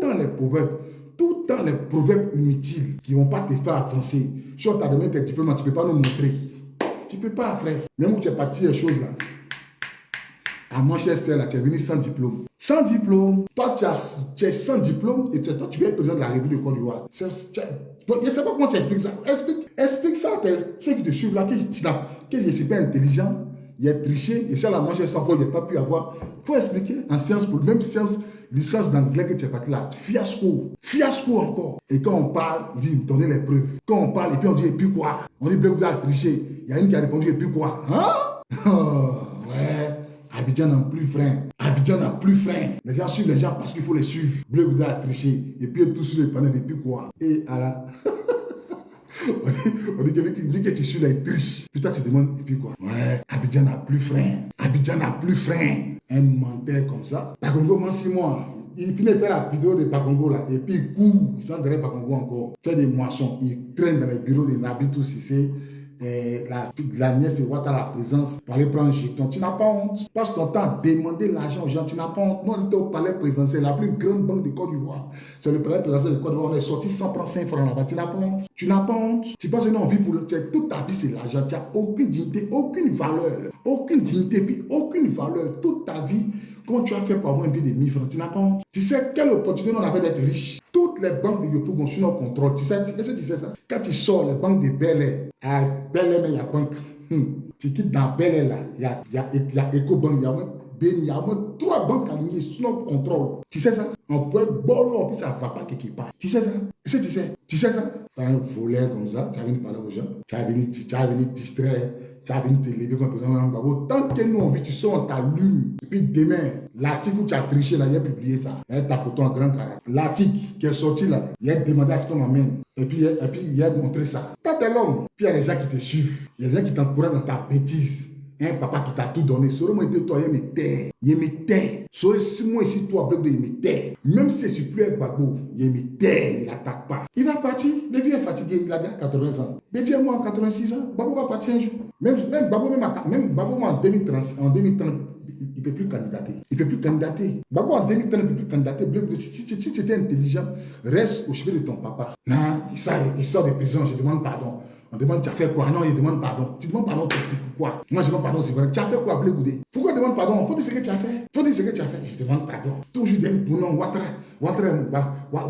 temps les proverbes inutiles qui ne vont pas te faire avancer. Si on t'a donné tes diplômes, tu ne peux pas nous montrer. Tu ne peux pas, frère. Même où tu es parti, les choses là. À Manchester, là, tu es venu sans diplôme. Sans diplôme. Toi, tu es sans diplôme et toi, tu viens être président de la République de Côte d'Ivoire. Je ne sais pas comment tu expliques ça. Explique ça à ceux qui te suivent là, que je ne suis pas intelligent. Il a triché, et ça, la Manchester encore, il n'a pas pu avoir. Il faut expliquer en sciences, même licence d'anglais que tu es parti là. Fiasco encore. Et quand on parle, il dit, donnez les preuves. Quand on parle, et puis on dit, et puis quoi? On dit, vous avez triché. Il y a une qui a répondu, et puis quoi? Ouais. Abidjan n'a plus frein. Les gens suivent les gens parce qu'il faut les suivre. Bleu a triché. Et puis tous sur les panneaux, et puis quoi? Et à la... On dit que lui que tu suis là, il triche. Puis toi, tu te demandes, et puis quoi? Ouais, Abidjan n'a plus frein. Un menteur comme ça. Pakongo, moi, 6 mois. Il finit de faire la vidéo de Pakongo là. Et puis il court. Il s'en derrière Pakongo encore. Fait des moissons. Il traîne dans les bureaux de Nabitou Sissé. La nièce de Ouattara à la présence pour aller prendre un jeton. Tu n'as pas honte. Passe ton temps à demander l'argent aux gens. Tu n'as pas honte. Nous, on était au palais présidentiel, la plus grande banque de Côte d'Ivoire. C'est le palais présidentiel de Côte d'Ivoire. On est sorti sans prendre 5 francs là-bas. Tu n'as pas honte. Tu n'as pas honte. Tu penses que nous, on vit pour le. Toute ta vie, c'est l'argent. Tu n'as aucune dignité, aucune valeur. Aucune dignité, puis aucune valeur. Toute ta vie. Comment tu as fait pour avoir un billet de 1000 francs? Tu n'as pas honte. Tu sais quelle opportunité on avait d'être riche? Toutes les banques de Yopougon sont sous notre contrôle. Tu sais ça? Quand tu sors les banques de Bel Air, à Bel Air, il y a banque. Tu quittes dans Bel Air, là, il y a Ecobank, il y a au moins 3 banques alignées sous notre contrôle. Tu sais ça? On peut être bon, puis ça ne va pas quelque part. Tu sais ça? Tu sais ça? Tu as un volet comme ça, tu as venu parler aux gens, tu as venu distraire. Tu as venu te lever comme président de Gbagbo. Tant que nous on vit, tu sors, on t'allume. Et puis demain, l'article où tu as triché là, il a publié ça. Il y a ta photo en grand caractère. L'article qui est sorti là, il a demandé à ce qu'on m'amène. Et puis il a montré ça. Toi, t'es l'homme. Puis il y a des gens qui te suivent. Il y a des gens qui t'encouragent dans ta bêtise. Un papa qui t'a tout donné. Sur moi, de toi, il me tait. Sur moi, ici, toi, il me tait. Même si c'est plus un Gbagbo, il me tait. Il n'attaque pas. Il va partir. Le vieux est fatigué. Il a déjà 80 ans. Mais dis-moi, en 86 ans, Gbagbo va partir un jour. Même Gbagbo, en 2030, il ne peut plus candidater. Gbagbo, en 2030, il ne peut plus candidater. Si tu étais intelligent, reste au chevet de ton papa. Non, il sort des prisons, je demande pardon. On demande, tu as fait quoi? Non, il demande pardon. Tu demandes pardon pourquoi? Moi, je demande pardon, c'est vrai. Tu as fait quoi, Blé Goudé? Pourquoi tu demandes pardon? Il faut dire ce que tu as fait. Il faut dire ce que tu as fait. Je demande pardon. Toujours d'un nom, Ouattara.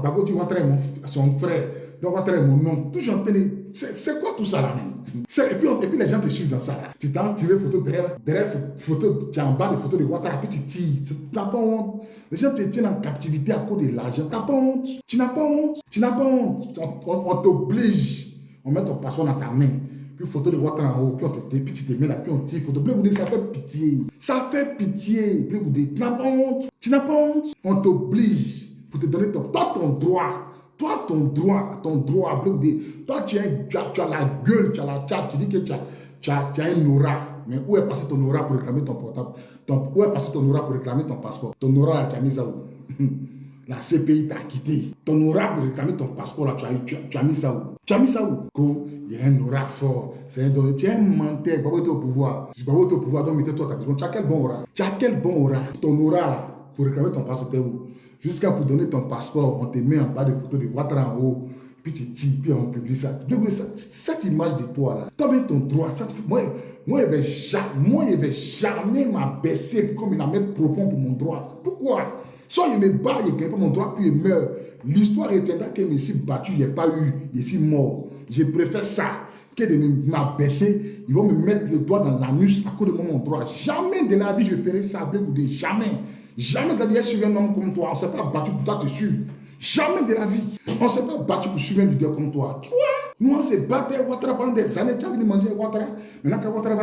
Babo dit Ouattara est son frère. Donc, Ouattara est mon nom. Toujours en télé. C'est quoi tout ça là même? Et puis les gens te suivent dans ça là. Tu t'as tiré photo derrière photo, tu es en bas de photo de Ouattara, puis tu tires. Tu n'as pas honte. Les gens te tiennent en captivité à cause de l'argent. Tu n'as pas honte. Tu n'as pas honte. Tu n'as pas honte. On t'oblige. On met ton passeport dans ta main. Puis photo de Ouattara en haut. Puis tu te mets là. Puis on tire photo. Blé Goudé, ça fait pitié. Ça fait pitié. Blé Goudé, tu n'as pas honte. Tu n'as pas honte. On t'oblige pour te donner ton droit. Toi, ton droit, Blé Goudé. Toi, tu as la gueule, tu dis que tu as un aura. Mais où est passé ton aura pour réclamer ton portable? Où est passé ton aura pour réclamer ton passeport? Ton aura, là, tu as mis ça où? La CPI t'a quitté. Ton aura pour réclamer ton passeport, là, tu as mis ça où? Tu as mis ça où? Il y a un aura fort. Tu es un menteur. Babo est au pouvoir. Si Babo est au pouvoir, donc mettez-toi ta question. Tu as quel bon aura? Tu as quel bon aura? Ton aura, là, pour réclamer ton passeport, t'es où? Jusqu'à pour donner ton passeport, on te met en bas de photos de Ouattara en haut, puis tu tires, puis on publie ça. Cette image de toi là, tu as ton droit. Moi, il ne va jamais m'abaisser comme il a mis profond pour mon droit. Pourquoi? Soit il me bat, il ne gagne pas mon droit, puis il meurt. L'histoire retiendra qu'il me suis battu, il n'y a pas eu, il est mort. Je préfère ça que de m'abaisser. Ils vont me mettre le doigt dans l'anus à cause de mon droit. Jamais de la vie je ferai ça, Blé Goudé, jamais. Jamais de la vie suivre un homme comme toi. On ne s'est pas battu pour toi te suivre. Jamais de la vie. On ne s'est pas battu pour suivre un leader comme toi. Quoi? Nous, on s'est battu Ouattara pendant des années. Tu as venu manger Ouattara. Maintenant que Ouattara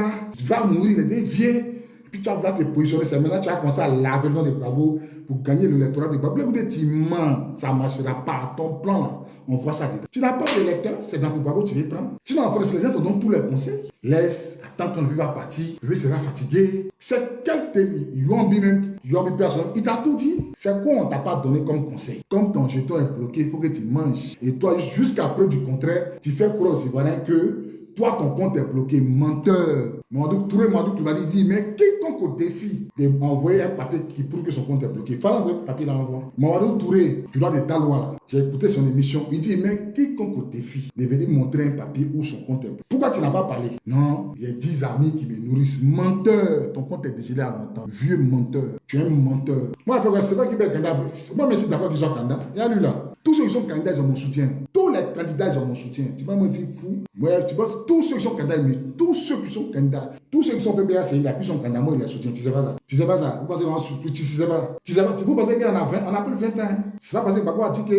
va mourir, il est vieux. Puis tu as voulu te positionner. C'est maintenant que tu as commencé à laver le nom de Gbagbo pour gagner l'électorat de Gbagbo. Écoutez, tu mens. Ça ne marchera pas. Ton plan là, on voit ça dedans. Tu n'as pas d'électeur. C'est dans Gbagbo que tu veux prendre. Sinon, en fait, les gens te donnent tous les conseils. Laisse, attends quand lui va partir. Lui sera fatigué. C'est quel télé? Yombi même. Yombi personne. Il t'a tout dit. C'est quoi on t'a pas donné comme conseil? Comme ton jeton est bloqué, il faut que tu manges. Et toi, jusqu'à preuve du contraire, tu fais croire aux Ivoiriens que toi, ton compte est bloqué. Menteur. Mamadou Touré m'a dit, mais quiconque au défi de m'envoyer un papier qui prouve que son compte est bloqué, il fallait envoyer le papier là envoie. Mamadou Touré, tu dois de ta loi là. J'ai écouté son émission. Il dit, mais quiconque au défi de venir montrer un papier où son compte est bloqué. Pourquoi tu n'as pas parlé? Non, il y a 10 amis qui me nourrissent. Menteur. Ton compte est dégelé à longtemps. Vieux menteur. Tu es un menteur. Moi, c'est pas qui peut être candidat. Moi, je suis d'accord qu'ils soient candidats. Il y a lui là. Tous ceux qui sont candidats, ils ont mon soutien. Tous les candidats, ils ont mon soutien. Tu vas me dire fou. Ouais, tu penses, tous ceux qui sont candidats, mais tous ceux qui sont candidats, tous ceux qui sont PPACI, il a plus son candidat, moi, il les soutient. Tu sais pas ça. Tu sais pas ça. Vous pensez qu'on tu sais pas. Tu sais pas. Tu peux penser qu'il y en a 20, on a plus de 20 ans. C'est pas parce que Gbagbo a dit que,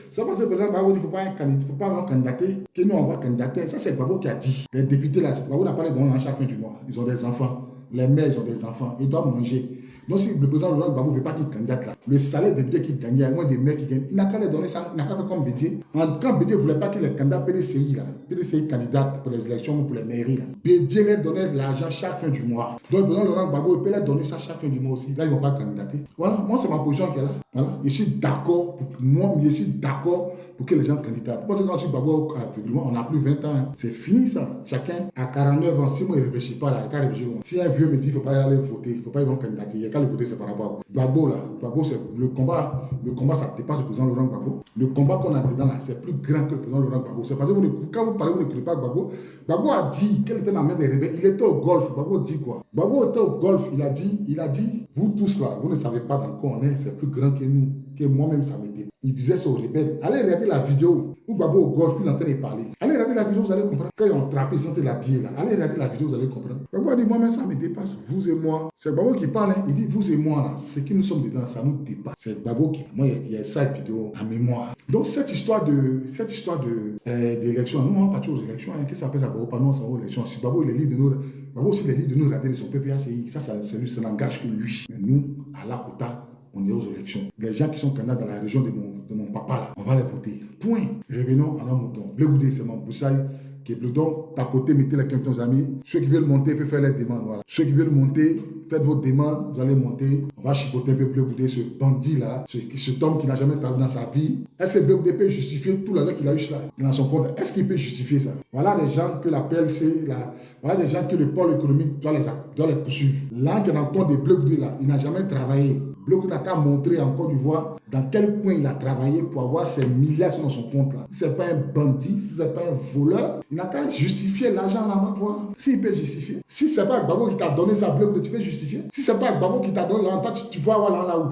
c'est pas parce que Gbagbo dit qu'il ne faut pas un candidat, il faut pas avoir candidaté, que nous, on va candidater. Ça, c'est Gbagbo qui a dit. Les députés, là, Gbagbo n'a pas les dons à chaque fin du mois. Ils ont des enfants. Les mères, ils ont des enfants. Ils doivent manger. Donc, si le président Laurent Gbagbo ne veut pas qu'il candidate là, le salaire des députés qu'il gagne, il y a moins des mères qui gagnent. Il n'a qu'à les donner ça, il n'a qu'à faire comme Bédier. Quand Bédier ne voulait pas que les candidats PDCI, là, PDCI candidate pour les élections ou pour les mairies, là, Bédier leur donnait l'argent chaque fin du mois. Donc, le président Laurent Gbagbo, il peut leur donner ça chaque fin du mois aussi. Là, ils ne vont pas candidater. Voilà, moi, c'est ma position qui est là. Voilà, je suis d'accord, moi, je suis d'accord pour que les gens candidatent. Parce que quand je suis Gbagbo, on n'a plus 20 ans. Hein. C'est fini ça. Chacun à 49 ans, si moi, il ne réfléchit pas là, il n'a qu'à réfléchir. Si un vieux me dit qu'il ne faut pas aller voter, il ne faut pas y aller candidater, il n'y a qu'à le côté, c'est par rapport à quoi. Gbagbo là, Gbagbo, c'est le combat, ça dépasse le président Laurent Gbagbo. Le combat qu'on a dedans là, c'est plus grand que le président Laurent Gbagbo. C'est parce que quand vous parlez, vous n'écoutez pas Gbagbo. Gbagbo a dit quelle était la main des rebelles. Il était au golf. Gbagbo dit quoi? Gbagbo était au golf. Il a dit, vous tous là, vous ne savez pas dans quoi on est, c'est plus grand que nous, que moi-même, ça me dépasse. Il disait ça aux rebelles. Allez regarder la vidéo où Gbagbo au golf, puis il est en train de parler. Allez regarder la vidéo, vous allez comprendre. Quand ils ont trappé, ils sont l'habillé là. Allez regarder la vidéo, vous allez comprendre. Gbagbo a dit, moi-même, ça me dépasse, vous et moi. C'est Gbagbo qui parle, hein. Il dit, vous et moi là, ce que nous sommes dedans, ça nous dépasse. C'est Gbagbo qui, moi, il y a ça vidéo en mémoire. Donc, cette histoire d'élection, nous, on va partir aux élections. Hein. Qu'est-ce que ça fait ça, Gbagbo? Pas nous, on s'en va aux élections. Si Gbagbo, il est libre de nous, Gbagbo aussi, il est libre de nous rater de son PPACI. Ça n'engage que lui. Mais nous, à la Kota, on est aux élections. Les gens qui sont candidats dans la région de mon papa, là, on va les voter. Point. Revenons à notre mouton. Blé Goudé, c'est mon boussaille. Qui est plus donc, tapoter, mettez les quelqu'un de amis. Ceux qui veulent monter peuvent faire les demandes. Voilà. Ceux qui veulent monter, faites vos demandes, vous allez monter. On va chipoter un peu Blé Goudé, ce bandit-là, cet homme qui n'a jamais travaillé dans sa vie. Est-ce que Blé Goudé peut justifier tout l'argent qu'il a eu là dans son compte? Est-ce qu'il peut justifier ça? Voilà des gens que la PLC, voilà des gens que le pôle économique doit les poursuivre. Là, qui est dans le compte de Blé Goudé, là, il n'a jamais travaillé. Bleu n'a qu'à montrer en Côte d'Ivoire dans quel coin il a travaillé pour avoir ses milliards dans son compte là. Si ce n'est pas un bandit, si ce n'est pas un voleur, il n'a qu'à justifier l'argent là-bas, voir. S'il peut justifier. Si ce n'est pas Gbagbo qui t'a donné ça, Bleu, tu peux justifier. Si ce n'est pas Gbagbo qui t'a donné l'argent, tu peux avoir l'argent là où?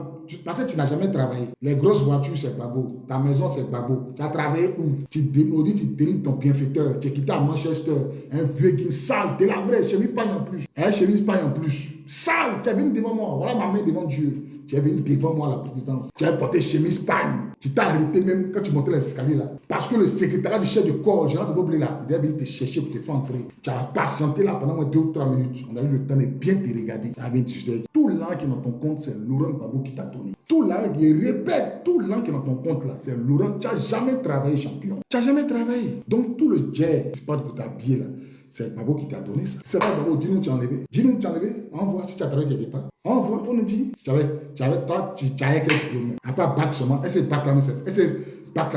Parce que tu n'as jamais travaillé. Les grosses voitures, c'est Gbagbo. Ta maison, c'est Gbagbo. Tu as travaillé où? Tu dérives ton bienfaiteur. Tu es quitté à Manchester. Un vegan sale. Tu es la vraie. Chemise paille en plus. Chemise paille en plus. Sale. Tu es venu devant moi. Voilà ma main devant Dieu. Tu es venu devant moi à la présidence. Tu as porté chemise paille. Tu t'as arrêté même quand tu montais les escaliers là. Parce que le secrétariat du chef de corps, Gérard Toboblé là, il est venu te chercher pour te faire entrer. Tu as patienté là pendant 2 ou 3 minutes. On a eu le temps de bien te regarder. Tu as bien dit, tout l'argent qui est dans ton compte, c'est Laurent Gbagbo qui t'a donné. Tout l'argent, il répète, tout l'argent qui est dans ton compte là, c'est Laurent. Tu n'as jamais travaillé champion. Tu n'as jamais travaillé. Donc tout le jet, c'est pas pour t'habiller là. C'est Gbagbo qui t'a donné ça. C'est pas Gbagbo, dis-nous tu as enlevé. Dis-nous tu as enlevé. Envoie si tu as travaillé quelque part. Envoie, faut nous dire. Tu avais quel diplôme. À part bac seulement. Est-ce que bac là, c'est vrai. Est-ce que bac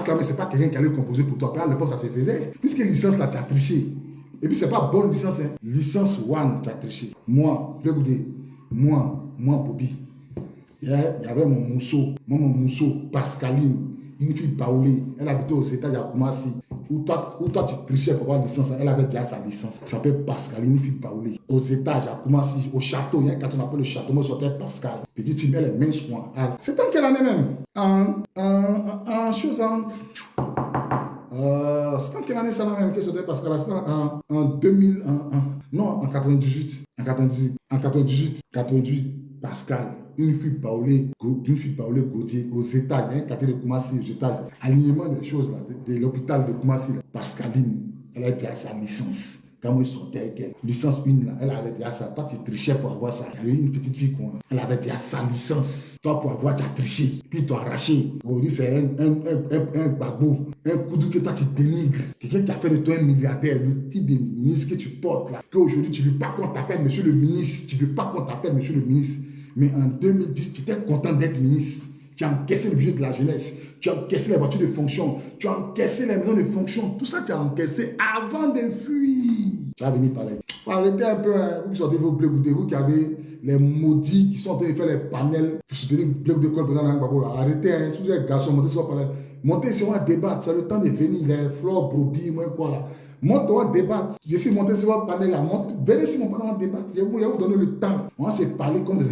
là, c'est pas quelqu'un qui allait composer pour toi. À l'époque, ça se faisait. Puisque licence là, tu as triché. Et puis, c'est pas bonne licence. Hein. Licence 1, tu as triché. Moi, Bobby. Il y avait mon mousseau, Pascaline. Une fille baoulée, elle habitait aux États à Koumassi, où toi tu trichais pour avoir une licence, elle avait déjà sa licence. Ça s'appelle Pascal, une fille baoulée. Aux étages à Koumassi, au château, il y a un quartier qu'on appelle le château, moi je s'appelle Pascal. Petite fille, elle est mince quoi. C'est en quelle année même? C'est en quelle année ça même que c'était Pascal? C'est en 2000, non, en 98. En 98, Pascal. Une fille baoulée Gauthier aux étages, il y a un quartier de Koumassi aux étages, alignement des choses là, de l'hôpital de Koumassi, Pascaline, elle a déjà sa licence. Quand moi je sortais avec elle, licence 1 là, elle avait déjà ça. Toi tu trichais pour avoir ça. Il y avait une petite fille quoi, elle avait déjà sa licence. Toi pour avoir, tu as triché, puis tu as arraché. Aujourd'hui c'est un Gbagbo, un Koudou que toi tu dénigres. Quelqu'un qui a fait de toi un milliardaire, le type de ministre que tu portes là, qu'aujourd'hui tu ne veux pas qu'on t'appelle monsieur le ministre, tu ne veux pas qu'on t'appelle monsieur le ministre. Mais en 2010, tu étais content d'être ministre. Tu as encaissé le budget de la jeunesse. Tu as encaissé les voitures de fonction. Tu as encaissé les maisons de fonction. Tout ça, tu as encaissé avant de fuir. Tu vas venir parler. Faut arrêter un peu, hein. Vous qui sortez vos bleus, vous qui avez les maudits qui sont en train de faire les panels pour soutenir le bloc de col président de Gbagbo. Arrêtez, hein. Si vous êtes garçon, montez sur parler. Montez si on va débattre. C'est le temps de venir. Les fleurs, brebis, moi, quoi là. Monte, on va débattre. Je suis monté sur votre panel là. Venez sur mon panel, on va débattre. Je vais vous donner le temps. On va se parler comme des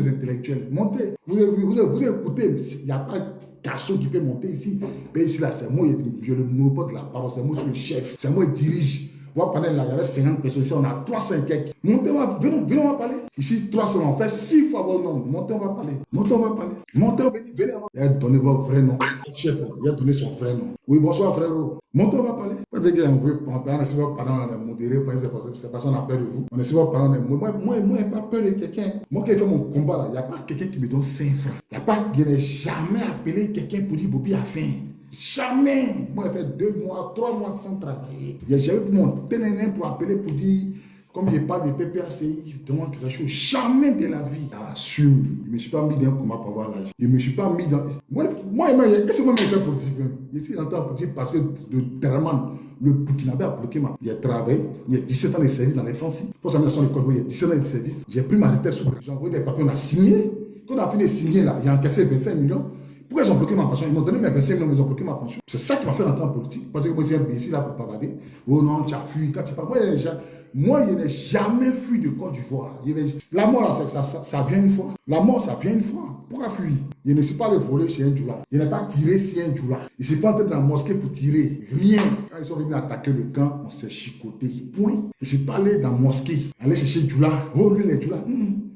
intellectuels. Montez. Vous écoutez. Il n'y a pas de garçon qui peut monter ici. Mais ici là, c'est moi, je le monopole de la parole. C'est moi, je suis le chef. C'est moi qui dirige. Votre panel là, il y avait 50 personnes. Ici, on a 300 quelques. Montez, venez, on va parler. Ici, 300, on fait 6 fois votre nom. Montez, on va parler. Montez, venez. Il a donné votre vrai nom. Chef, il a donné son vrai nom. Oui, bonsoir, frérot. Montez, on va parler. Vous savez qu'on on essaie de parler, on est modéré, c'est parce qu'on a peur de vous. On essaie de parler, moi, je n'ai pas peur de quelqu'un. Moi, qui fait mon combat là, il n'y a pas quelqu'un qui me donne 5 francs. Je n'ai jamais appelé quelqu'un pour dire Bobby a faim. Jamais. Moi, j'ai fait 2 mois, 3 mois sans travailler. Il n'y a jamais pu monter pour appeler pour dire, comme je parle de PPACI, je demande quelque chose. Jamais de la vie. Sûr. Je ne me suis pas mis dans un combat pour avoir l'argent. Je ne me suis pas mis dans. Moi, qu'est-ce que moi, je fais politique même? Je suis en train de politique parce que le Burkinabé a bloqué ma. Il a travaillé, il y a 17 ans de service dans les Français. Il faut savoir que l'école, il y a 17 ans de service. J'ai pris ma retraite sous. J'ai envoyé des papiers, on a signé. Quand on a fini de signer là, il a encaissé 25 millions. Pourquoi ils ont bloqué ma pension? Ils m'ont donné mes 25 millions, mais ils ont bloqué ma pension. C'est ça qui m'a fait rentrer en politique. Parce que moi, c'est un imbécile là pour bavarder. Oh non, tu as fui. Quand tu parles, moi, je n'ai jamais fui de Côte d'Ivoire. La mort, là, ça vient une fois. La mort, ça vient une fois. Pourquoi fuir? Je ne suis pas allé voler chez un djoula. Je n'ai pas tiré chez un djoula. Je ne suis pas entré dans la mosquée pour tirer. Rien. Quand ils sont venus attaquer le camp, on s'est chicoté. Point. Je ne suis pas allé dans la mosquée, aller chercher djoula. Oh, lui, les djoulas.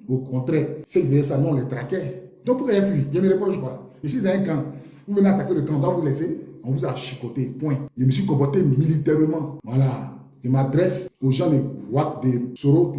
Au contraire, ceux qui disaient ça, non, on les traquait. Donc pourquoi il a fui? Je me reproche quoi? Je suis dans un camp. Vous venez attaquer le camp, on doit vous laisser. On vous a chicoté. Point. Je me suis comporté militairement. Voilà. Je m'adresse aux gens de Ouad, de Soro,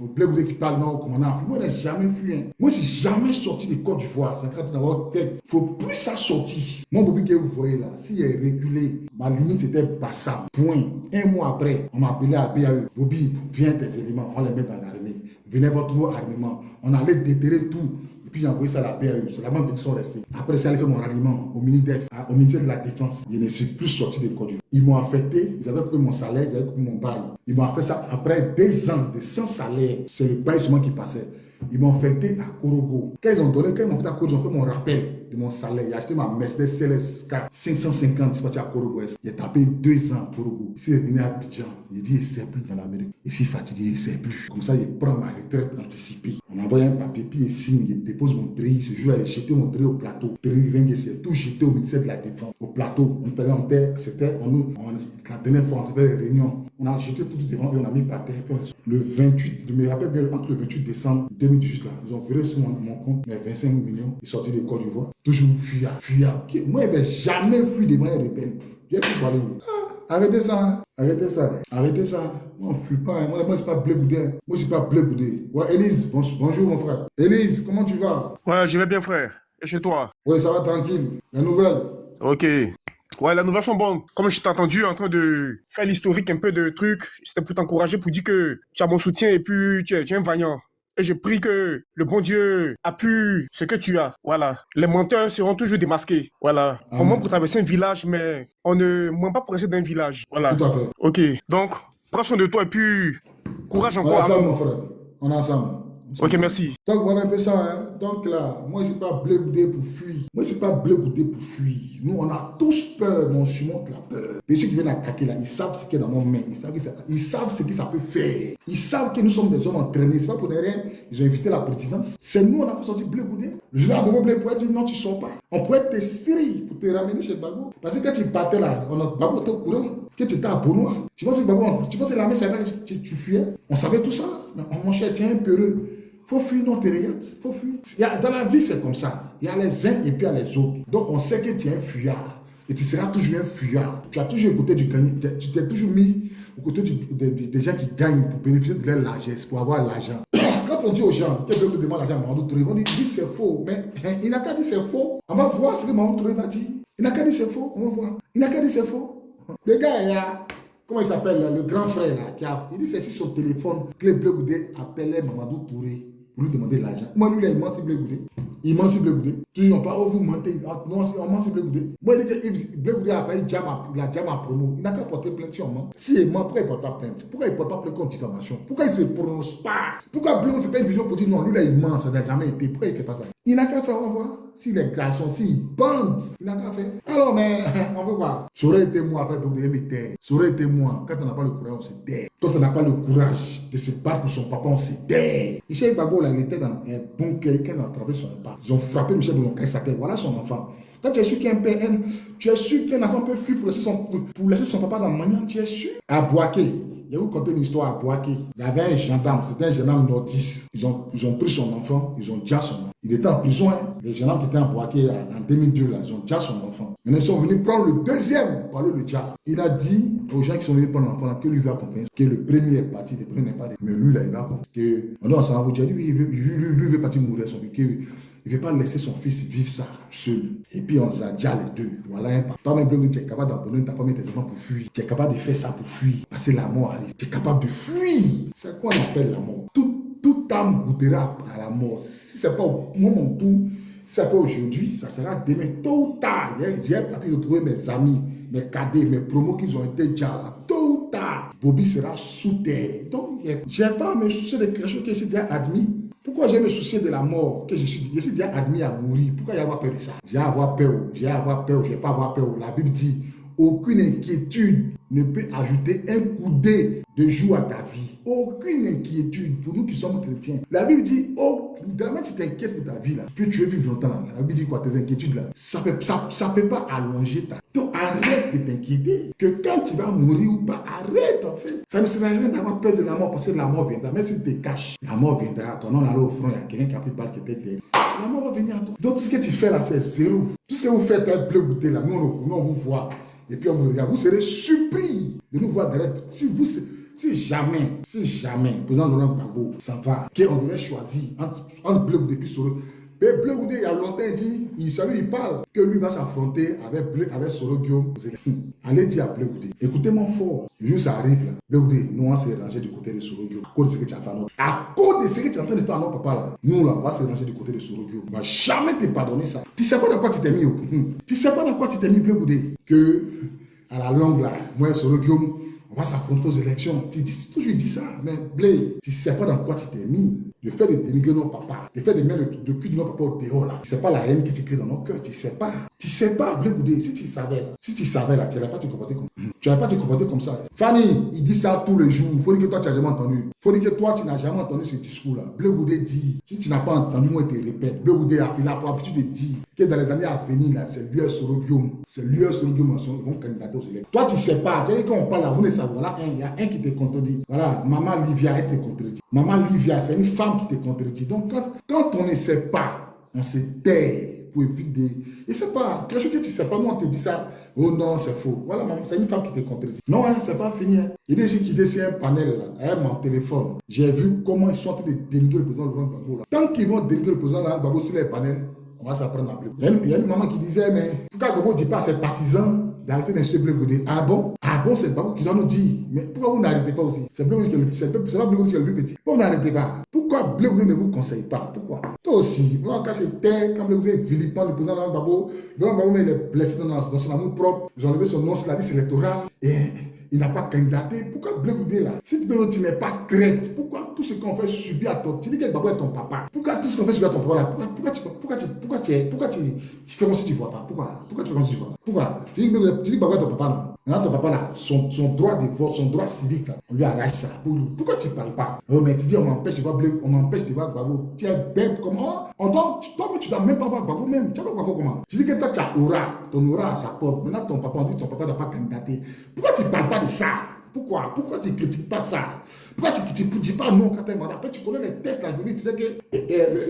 aux blés qui parlent non, commandant. Moi, je n'ai jamais fui. Hein. Moi, je ne suis jamais sorti de Côte d'Ivoire. C'est en train d'avoir tête. Il ne faut plus ça sortir. Mon Bobby que vous voyez là, s'il est régulé, ma limite c'était Bassam. Point. Un mois après, on m'a appelé à BAE. Bobby, viens tes éléments, on les met dans l'armée. Venez votre armement. On allait déterrer tout. Et puis j'ai envoyé ça à la BAE. C'est là-bas qu'ils sont restés. Après, c'est allé faire mon ralliement au MINIDEF, au ministère de la Défense. Je ne suis plus sorti de Côte d'Ivoire. Ils m'ont affecté, ils avaient coupé mon salaire, ils avaient coupé mon bail. Ils m'ont fait ça après 2 ans de sans salaire. C'est le bail seulement qui passait. Ils m'ont affecté à Korogo. Quand ils m'ont fait à Korogo, ils ont fait mon rappel de mon salaire. J'ai acheté ma Mercedes CLSK 550, c'est parti à Korogo. J'ai tapé 2 ans à Korogo. Ici, il est venu à Abidjan. Il dit, il ne sait plus dans l'Amérique. Ici, fatigué, il ne sait plus. Comme ça, il prend ma retraite anticipée. On envoie un papier, puis il signe, il dépose mon treillis. Ce jour-là, j'ai jeté mon treillis au plateau. Treillis, j'ai tout jeté au ministère de la Défense. Au plateau, on payait en terre. C'était, la dernière fois, on faisait les réunions. On a jeté tout devant et on a mis par terre. Le 28, je me rappelle bien, entre le 28 décembre 2018, là, ils ont viré sur mon compte mes 25 millions. Ils sont sortis de Côte d'Ivoire. Toujours fuyard. Moi, je n'avais jamais fui des moyens rebelles. J'ai pu parler où? Arrêtez ça, hein. Arrêtez ça. Arrêtez ça. Moi, on ne fuit pas. Hein. Moi, je ne suis pas Blé Goudé. Moi, je ne suis pas Blé Goudé. Ouais, Élise, bonjour, mon frère. Élise, comment tu vas? Ouais, je vais bien, frère. Et chez toi? Oui, ça va tranquille. La nouvelle? Ok. Ouais, les nouvelles sont bonnes. Comme je t'ai entendu en train de faire l'historique un peu de trucs, c'était pour t'encourager, pour dire que tu as mon soutien et puis tu es un vaillant. Et je prie que le bon Dieu appuie ce que tu as. Voilà. Les menteurs seront toujours démasqués. Voilà. On ment pour traverser un village, mais on ne ment pas pour rester dans un village. Voilà. Tout à fait. Ok. Donc, prends soin de toi et puis courage On est encore. ensemble, mon frère. On est ensemble. Ok, merci. Donc voilà un peu ça. Hein. Donc là, moi, je ne suis pas Blé Goudé pour fuir. Moi, je ne suis pas Blé Goudé pour fuir. Nous, on a tous peur, mais on surmonte la peur. Et ceux qui viennent attaquer là, ils savent ce qui est dans nos mains. Ils savent ce que ça peut faire. Ils savent que nous sommes des hommes entraînés. Ce n'est pas pour rien. Ils ont invité la présidence. C'est nous, on a fait sortir Blé Goudé. Le général de Blé pourrait dire non, tu ne sors pas. On pourrait te serrer pour te ramener chez Gbagbo. Parce que quand tu partais là, Gbagbo était au courant que tu étais à Bonois. Tu penses que Gbagbo, tu penses que l'armée savait que tu fuyais? On savait tout ça. Mais mon cher, tu es un peureux. Faut fuir, non, tu regardes. Faut fuir. Dans la vie, c'est comme ça. Il y a les uns et puis il y a les autres. Donc, on sait que tu es un fuyard. Et tu seras toujours un fuyard. Tu as toujours écouté du gagnant. Tu t'es toujours mis aux côtés des gens qui gagnent pour bénéficier de leur largesse, pour avoir l'argent. Quand on dit aux gens, quelqu'un me demande l'argent à Mamadou Touré, on dit c'est faux. Mais il n'a qu'à dire c'est faux. On va voir ce que Mamadou Touré va dire. Il n'a qu'à dire c'est faux. On va voir. Il n'a qu'à dire c'est faux. Le gars, il a. Comment il s'appelle, le grand frère là, il dit c'est sur son téléphone que le Blé Goudé appelait Mamadou Touré pour lui demander l'argent. Moi, lui, il ment si Blé Goudé. Il ment si Blé Goudé. Toujours pas, oh, vous mentez. Non, on ment si Blé Goudé. Moi, il dit que Blé Goudé a failli la jam à promo. Il n'a qu'à porter plainte si on ment. Si il ment, pourquoi il ne porte pas plainte? Pourquoi il ne porte pas plainte contre diffamation? Pourquoi il ne se prononce pas? Pourquoi Blé ne fait pas une vision pour dire non, lui là, il ment, ça n'a jamais été. Pourquoi il ne fait pas ça? Il n'a qu'à faire, on va voir. S'il est garçon, s'il bande, il n'a qu'à faire. Alors, mais, on veut voir. Ça aurait été moi après Blé Goudé, mais terre. Ça aurait été moi. Quand on n'a pas le courage, on se terre. Quand on n'a pas le courage de se battre pour son papa, on se terre. Michel Gbagbo, là, il était dans un bunker quand il a attrapé son papa. Ils ont frappé Michel Gbagbo, sa tête. Voilà son enfant. Quand tu es sûr qu'un père, tu es sûr qu'un enfant peut fuir pour laisser son papa dans le manière, tu es sûr. À Boaké, il y a eu conté une histoire à Boaké. Il y avait un gendarme, c'était un gendarme nordiste. Ils ont pris son enfant, ils ont déjà son enfant. Il était en prison, hein. Les gendarmes qui étaient à Boaké en 2002, là, ils ont déjà son enfant. Maintenant, ils sont venus prendre le deuxième par le diable. Il a dit aux gens qui sont venus prendre l'enfant, là, que lui va accompagner. Que le premier est parti, le premier n'est pas. Mais lui, là, il va accompagner. On s'en va vous dire, lui, il veut partir mourir son vie. Il ne veut pas laisser son fils vivre ça seul. Et puis on a déjà les deux. Voilà un pas. Toi-même, tu es capable d'abandonner ta femme et tes enfants pour fuir. Tu es capable de faire ça pour fuir. Parce que la mort arrive. Tu es capable de fuir. C'est quoi on appelle la mort? Toute âme goûtera à la mort. Si ce n'est pas au moment tout, si ce n'est pas aujourd'hui, ça sera demain. Tôt ou tard, j'ai parti retrouver mes amis, mes cadets, mes promos qui ont été déjà là. Tôt ou tard, Bobby sera sous terre. Donc, je n'ai pas à me soucier de quelque chose que j'ai déjà admis. Pourquoi j'ai me soucier de la mort que je suis déjà admis à mourir? Pourquoi j'ai avoir peur de ça? J'ai avoir peur, je n'ai pas avoir peur. La Bible dit, aucune inquiétude ne peut ajouter un coudé de jour à ta vie. Aucune inquiétude pour nous qui sommes chrétiens. La Bible dit, oh, vraiment tu t'inquiètes pour ta vie là, puis tu veux vivre longtemps là. La Bible dit quoi? Tes inquiétudes là, ça peut pas allonger ta vie. Donc arrête de t'inquiéter. Que quand tu vas mourir ou pas, arrête en fait. Ça ne sert à rien d'avoir peur de la mort parce que la mort viendra. Même si tu te caches, la mort viendra. Ton nom là au front, il y a quelqu'un qui a pris balle qui était derrière. La mort va venir à toi. Donc tout ce que tu fais là, c'est zéro. Tout ce que vous faites est Blé Goudé là. Nous on vous voit. Et puis on vous regarde. Vous serez surpris de nous voir derrière. Si jamais, le président Laurent Gbagbo s'en va, qu'on devait choisir entre Blé Goudé et Soro, Mais Bleu Goudé, il y a longtemps, il parle que lui va s'affronter avec Soro Guillaume. Allez dire à Bleu Goudé, écoutez-moi fort. Le jour ça arrive là, Bleu Goudé, nous on s'est rangé du côté de Soro Guillaume. À cause de ce que tu as fait à notre. À cause de ce que tu es en train de faire à notre papa là, nous là, on va se ranger du côté de Soro Guillaume. On va jamais te pardonner ça. Tu sais pas dans quoi tu t'es mis. Tu sais pas dans quoi tu t'es mis, Bleu Goudé. Que à la longue là, moi Soro Guillaume, on va s'affronter aux élections. Tu toujours dit ça, mais Blé, tu ne sais pas dans quoi tu t'es mis. Le fait de dénigrer nos papas, le fait de mettre le cul de nos papas au dehors là, c'est pas la haine que tu crées dans nos cœurs, tu sais pas. Tu sais pas, Blé Goudé, si tu savais là, tu n'allais pas te comporter comme ça. Tu n'allais pas te comporter comme ça. Fanny, il dit ça tous les jours. Il faut dire que toi, tu n'as jamais entendu. Il faut dire que toi, tu n'as jamais entendu ce discours-là. Blé Goudé dit, si tu n'as pas entendu, moi, je te répète. Blé Goudé, il a pour habitude de dire que dans les années à venir, là, c'est lui et Soro Guillaume. C'est lui et Soro Guillaume qui vont candidater aux élections. Toi, tu ne sais pas. C'est-à-dire qu'on parle là, vous ne savez pas. Voilà, il y a un qui te contredit. Voilà, Maman Livia, elle te contredit. Maman Livia, c'est une femme qui te contredit. Donc, quand on ne sait pas, on se tait pour éviter. Et c'est pas quelque chose que tu ne sais pas. Nous, on te dit ça. Oh non, c'est faux. Voilà, maman, c'est une femme qui te contredit. Non, hein, c'est pas fini. Hein. Il dit qu'il décide un panel là, avec mon téléphone. J'ai vu comment ils sont en train de dénigrer le président Laurent Gbagbo là. Tant qu'ils vont dénigrer le président Laurent Gbagbo sur les panels, on va s'apprendre à appeler. Il y a une maman qui disait, mais pourquoi Gbagbo ne dit pas à ses partisans d'arrêter d'acheter Bleu Goudé? Ah bon? Ah bon, c'est Gbagbo qui en nous dit. Mais pourquoi vous n'arrêtez pas aussi? C'est Bleu Goudé qui est le plus petit. Pourquoi vous n'arrêtez pas? Pourquoi Bleu Goudé ne vous conseille pas? Pourquoi? Toi aussi, quand c'était, quand Bleu Goudé vilipende le président Laurent Gbagbo, Laurent Gbagbo il est blessé dans son amour propre. Ils ont enlevé son nom sur la liste électorale et il n'a pas candidaté. Pourquoi Bleu Goudé là? Si tu n'es pas crête, pourquoi tout ce qu'on fait subir à toi? Tu dis que Gbagbo est ton papa. Pourquoi tout ce qu'on fait subir à ton papa là? Pourquoi tu fais comme si tu ne vois pas? Pourquoi tu fais comme si tu ne vois pas? Pourquoi? Tu dis que Gbagbo est ton papa non? Maintenant, ton papa, là, son droit de vote, son droit civique, là, on lui arrache ça. Pourquoi tu ne parles pas? Oh, mais tu dis, on m'empêche de voir Bleu, on m'empêche de voir Gbagbo. Tu es bête, comment? Toi, tu ne dois même pas voir Gbagbo même. Tu vas voir Gbagbo comment? Tu dis que toi, tu as aura, ton aura à sa porte. Maintenant, ton papa, on dit que ton papa n'a pas candidaté. Pourquoi tu ne parles pas de ça? Pourquoi tu ne critiques pas ça? Pourquoi tu ne dis pas non quand tu es malade? Après, tu connais les tests là, tu sais que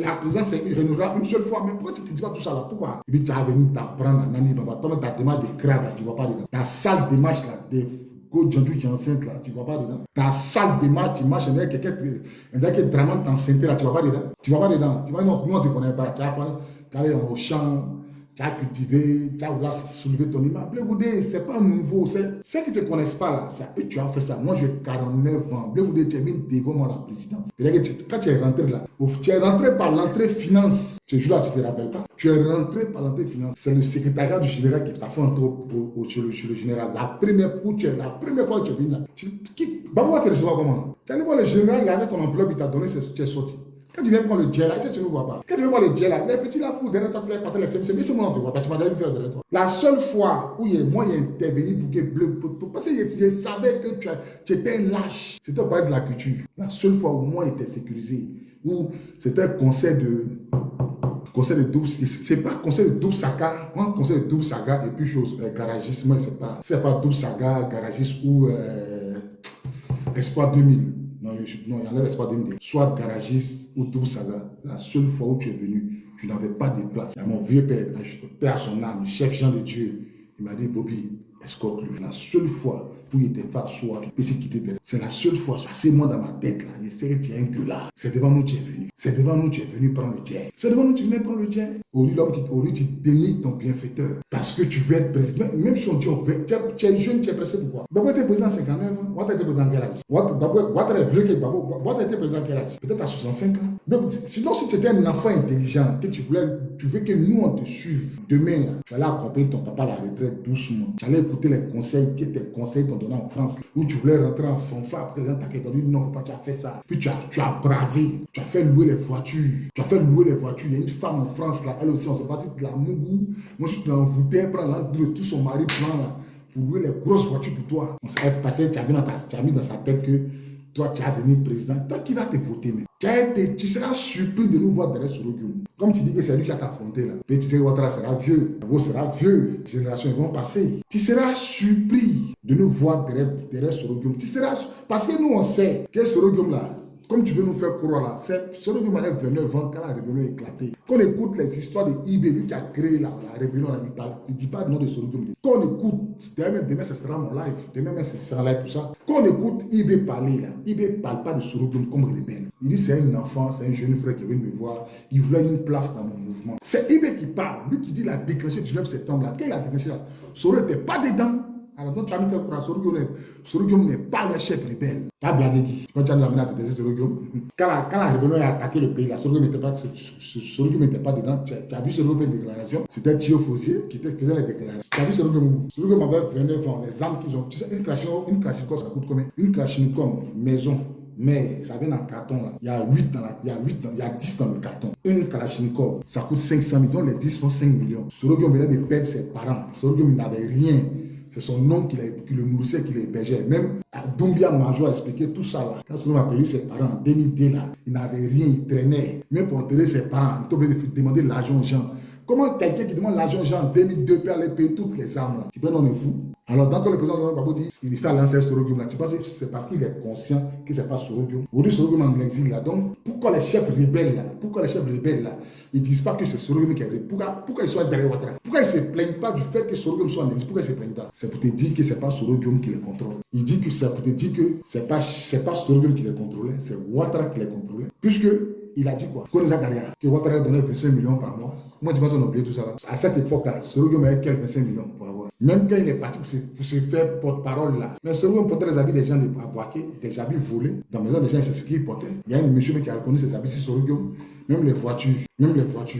la présidence est renouvelable une seule fois. Mais pourquoi tu ne critiques pas tout ça là? Pourquoi? Et puis tu as venu t'apprendre à Nani Baba. Toi, ta démarche de crabe là, tu ne vois pas dedans. Ta sale démarche là, de Go Djandou qui est enceinte là, tu ne vois pas dedans. Ta sale démarche, tu marches avec quelqu'un qui est vraiment enceinte là, tu ne vois pas dedans. Tu ne vois pas dedans. Tu vois, non, nous on ne te connaît pas. Tu as allé au champ. Tu as cultivé, tu as soulevé ton image. Bleu Goudé, ce n'est pas nouveau. Ceux qui ne te connaissent pas là, c'est à eux que tu as fait ça. Moi, j'ai 49 ans. Bleu Goudé, tu es venu devant moi à la présidence. Quand tu es rentré là, tu es rentré par l'entrée finance. Ce jour-là, tu ne te rappelles pas. Tu es rentré par l'entrée finance. C'est le secrétariat du général qui t'a fait entrer chez le général. La première fois que tu es venu là. Babou va te recevoir comment? Tu es allé voir le général, il avait ton enveloppe, il t'a donné, tu es sorti. Quand tu viens prendre le gel là, tu ne vois pas. Quand tu viens prendre le gel là, les petits là pour derrière toi, tu les partages les CMC, mais c'est moi, on ne te voit pas, tu m'as déjà vu faire derrière toi. La seule fois où moi, il y a intervenu pour que Bleu, parce que je savais que tu étais un lâche, c'était au palais de la culture. La seule fois où moi, il était sécurisé, où c'était un conseil de double, c'est pas conseil de double saga, un conseil de double saga et puis chose, garagisme, c'est pas double saga, garagiste ou Espoir 2000. Non, il enlève Espoir 2000. Soit garagiste ou double saga. La seule fois où tu es venu, tu n'avais pas de place. Il y a mon vieux père, père à son âme, chef Jean de Dieu. Il m'a dit, Bobby, escorte-le. La seule fois où il était face à soi, il peut se quitter derrière. C'est la seule fois. C'est moi dans ma tête là. Je sais que tu es un gueulard. C'est devant nous que tu es venu. C'est devant nous que tu es venu prendre le jet. C'est devant nous que tu viens prendre le jet. Au lieu tu dénigres ton bienfaiteur. Parce que tu veux être président. Même si on dit tu es jeune, tu es pressé pourquoi? Babou était président à 59 ans. Ouattara était président à quel âge? Ouattara est vieux que Babou. Ouattara était président à quel âge? Peut-être à 65 ans. Donc, sinon, si tu étais un enfant intelligent, que tu veux que nous on te suive, demain, là, tu allais accompagner ton papa à la retraite doucement. Tu allais écouter les conseils que tes conseils t'ont donné en France, où tu voulais rentrer en fanfare. Après, les gens t'ont dit non, pas, tu as fait ça. Puis tu as bravé. Tu as fait louer les voitures. Il y a une femme en France, là, elle aussi, on s'est parti de la Mougou. Moi, je suis envoûté, prendre l'entre tout son mari blanc, là, pour louer les grosses voitures pour toi. On s'est passé, tu as mis dans sa tête que toi, tu as devenu président. Toi qui vas te voter, mais tu seras surpris de nous voir derrière Soro Guillaume. Comme tu dis que c'est lui qui a affronté là. Mais tu sais que Ouattara sera vieux. Gbagbo sera vieux. Les générations vont passer. Tu seras surpris de nous voir derrière Soro Guillaume. Parce que nous, on sait que Soro Guillaume là, comme tu veux nous faire croire là, c'est celui qui m'a 29 ans quand la rébellion a éclaté. Quand on écoute les histoires de IB, lui qui a créé la rébellion, là, il ne dit pas le nom de celui qui me dit. Quand on écoute, demain ce sera mon live, demain ce sera live pour ça. Quand on écoute IB parler là, IB ne parle pas de Sorogum comme rebelle. Il dit c'est un enfant, c'est un jeune frère qui vient me voir, il voulait une place dans mon mouvement. C'est IB qui parle, lui qui dit il a déclenché le 19 septembre là. Quand il a déclenché là, Sorogum n'était pas dedans. Alors, donc, tu vas nous faire croire, Sorogum n'est pas le chef rebelle. Tu as blagué qui? Quand tu as amené à te dire Sorogum, quand la rébellion a attaqué le pays, Sorogum n'était pas dedans. Tu as vu Sorogum faire une déclaration? C'était Thio Fosier qui faisait les déclarations. Tu as vu Sorogum? Sorogum avait 29 ans, les armes qu'ils ont. Tu sais, une Kalachnikov, ça coûte combien? Une Kalachnikov, maison. Mais ça vient en carton là. Il y a 10 dans le carton. Une Kalachnikov, ça coûte 500 000. Donc les 10 font 5 millions. Sorogum venait de perdre ses parents. Sorogum n'avait rien. C'est son oncle qui le nourrissait, qui l'hébergeait. Même Doumbia Major a expliqué tout ça là. Quand Sorogum a perdu ses parents en 2002 là, il n'avait rien, il traînait. Même pour enterrer ses parents, il était obligé de demander l'argent aux gens. Comment quelqu'un qui demande l'argent aux gens en 2002 peut aller payer toutes les armes là? Tu peux, on est fou. Alors, quand le président Laurent Gbagbo dit il fait alliance avec Sorogum là, tu penses que c'est parce qu'il est conscient que ce n'est pas Sorogum. Aujourd'hui, Sorogum en exil là. Donc, pourquoi les chefs rebelles là, ils ne disent pas que c'est Sorogum qui est rebelle? Pourquoi ils sont derrière Ouattara? Pourquoi ils ne se plaignent pas du fait que Sorogum soit en exil? Pourquoi ils ne se plaignent pas? C'est pour te dire que ce n'est pas Sorogum qui les contrôle. Il dit que c'est pour te dire que ce n'est pas Sorogum qui les contrôlait, c'est Ouattara qui les contrôlait. Puisque il a dit quoi? Koneza Garia, que Ouattara donnait 25 millions par mois. Moi, tu penses qu'on a oublié tout ça là. À cette époque-là, Sorogum avait quel 25 millions pour avoir? Même quand il est parti pour se faire porte-parole là. Mais Sorogum portait les habits des gens de Boaké, des habits volés. Dans la maison des gens, c'est ce qu'il portait. Il y a un monsieur qui a reconnu ses habits sur Sorogum. Même les voitures.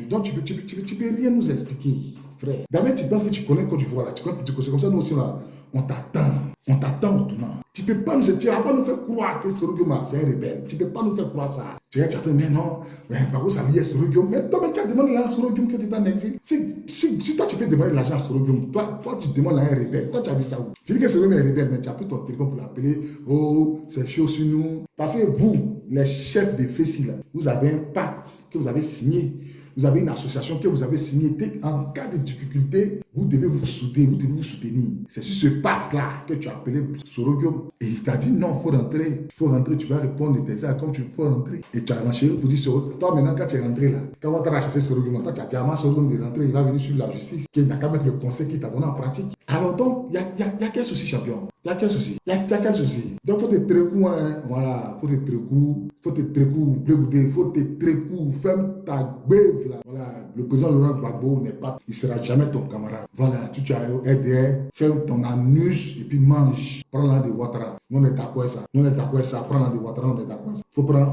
Donc tu peux rien nous expliquer, frère. D'abord, tu penses que tu connais Côte d'Ivoire là. Tu connais, c'est comme ça, nous aussi là. On t'attend au tournant. Tu ne vas pas nous faire croire que Sorogum c'est un rebelle. Tu ne peux pas nous faire croire ça. Tu vas dire, mais non, par contre, ça lié à Sorogum. Mais toi, tu as demandé à Sorogum que tu es en exil. Si toi, tu peux demander l'argent à Sorogum, toi, tu demandes à un rebelle. Toi, tu as vu ça où? Tu dis que Sorogum est rebelle, mais tu as pris ton téléphone pour l'appeler. Oh, c'est chaud sur nous. Parce que vous, les chefs de FESI, là, vous avez un pacte que vous avez signé. Vous avez une association que vous avez signée. En cas de difficulté, vous devez vous soutenir. C'est sur ce pacte-là que tu as appelé Sorogum. Et il t'a dit non, il faut rentrer. Tu vas répondre de tes actes comme tu faut rentrer. Et tu as renché pour dire Sorogum. Toi, maintenant, quand tu es rentré là, quand on t'a chassé Sorogum, toi, tu as dit à Sorogum de rentrer, il va venir sur la justice, qu'il n'a qu'à mettre le conseil qu'il t'a donné en pratique. Alors donc, il y a quel souci, champion? Il y a quel souci? Donc, faut te trécou, hein. Voilà, faut te trécou, blé, faut te trécou, ferme ta beuve là. Voilà, le président Laurent Gbagbo il sera jamais ton camarade. Voilà, tu as aidé, ferme ton anus et puis mange. Prends-la de Ouattara. On est d'accord avec ça. Prends-la de Ouattara, on est d'accord avec ça.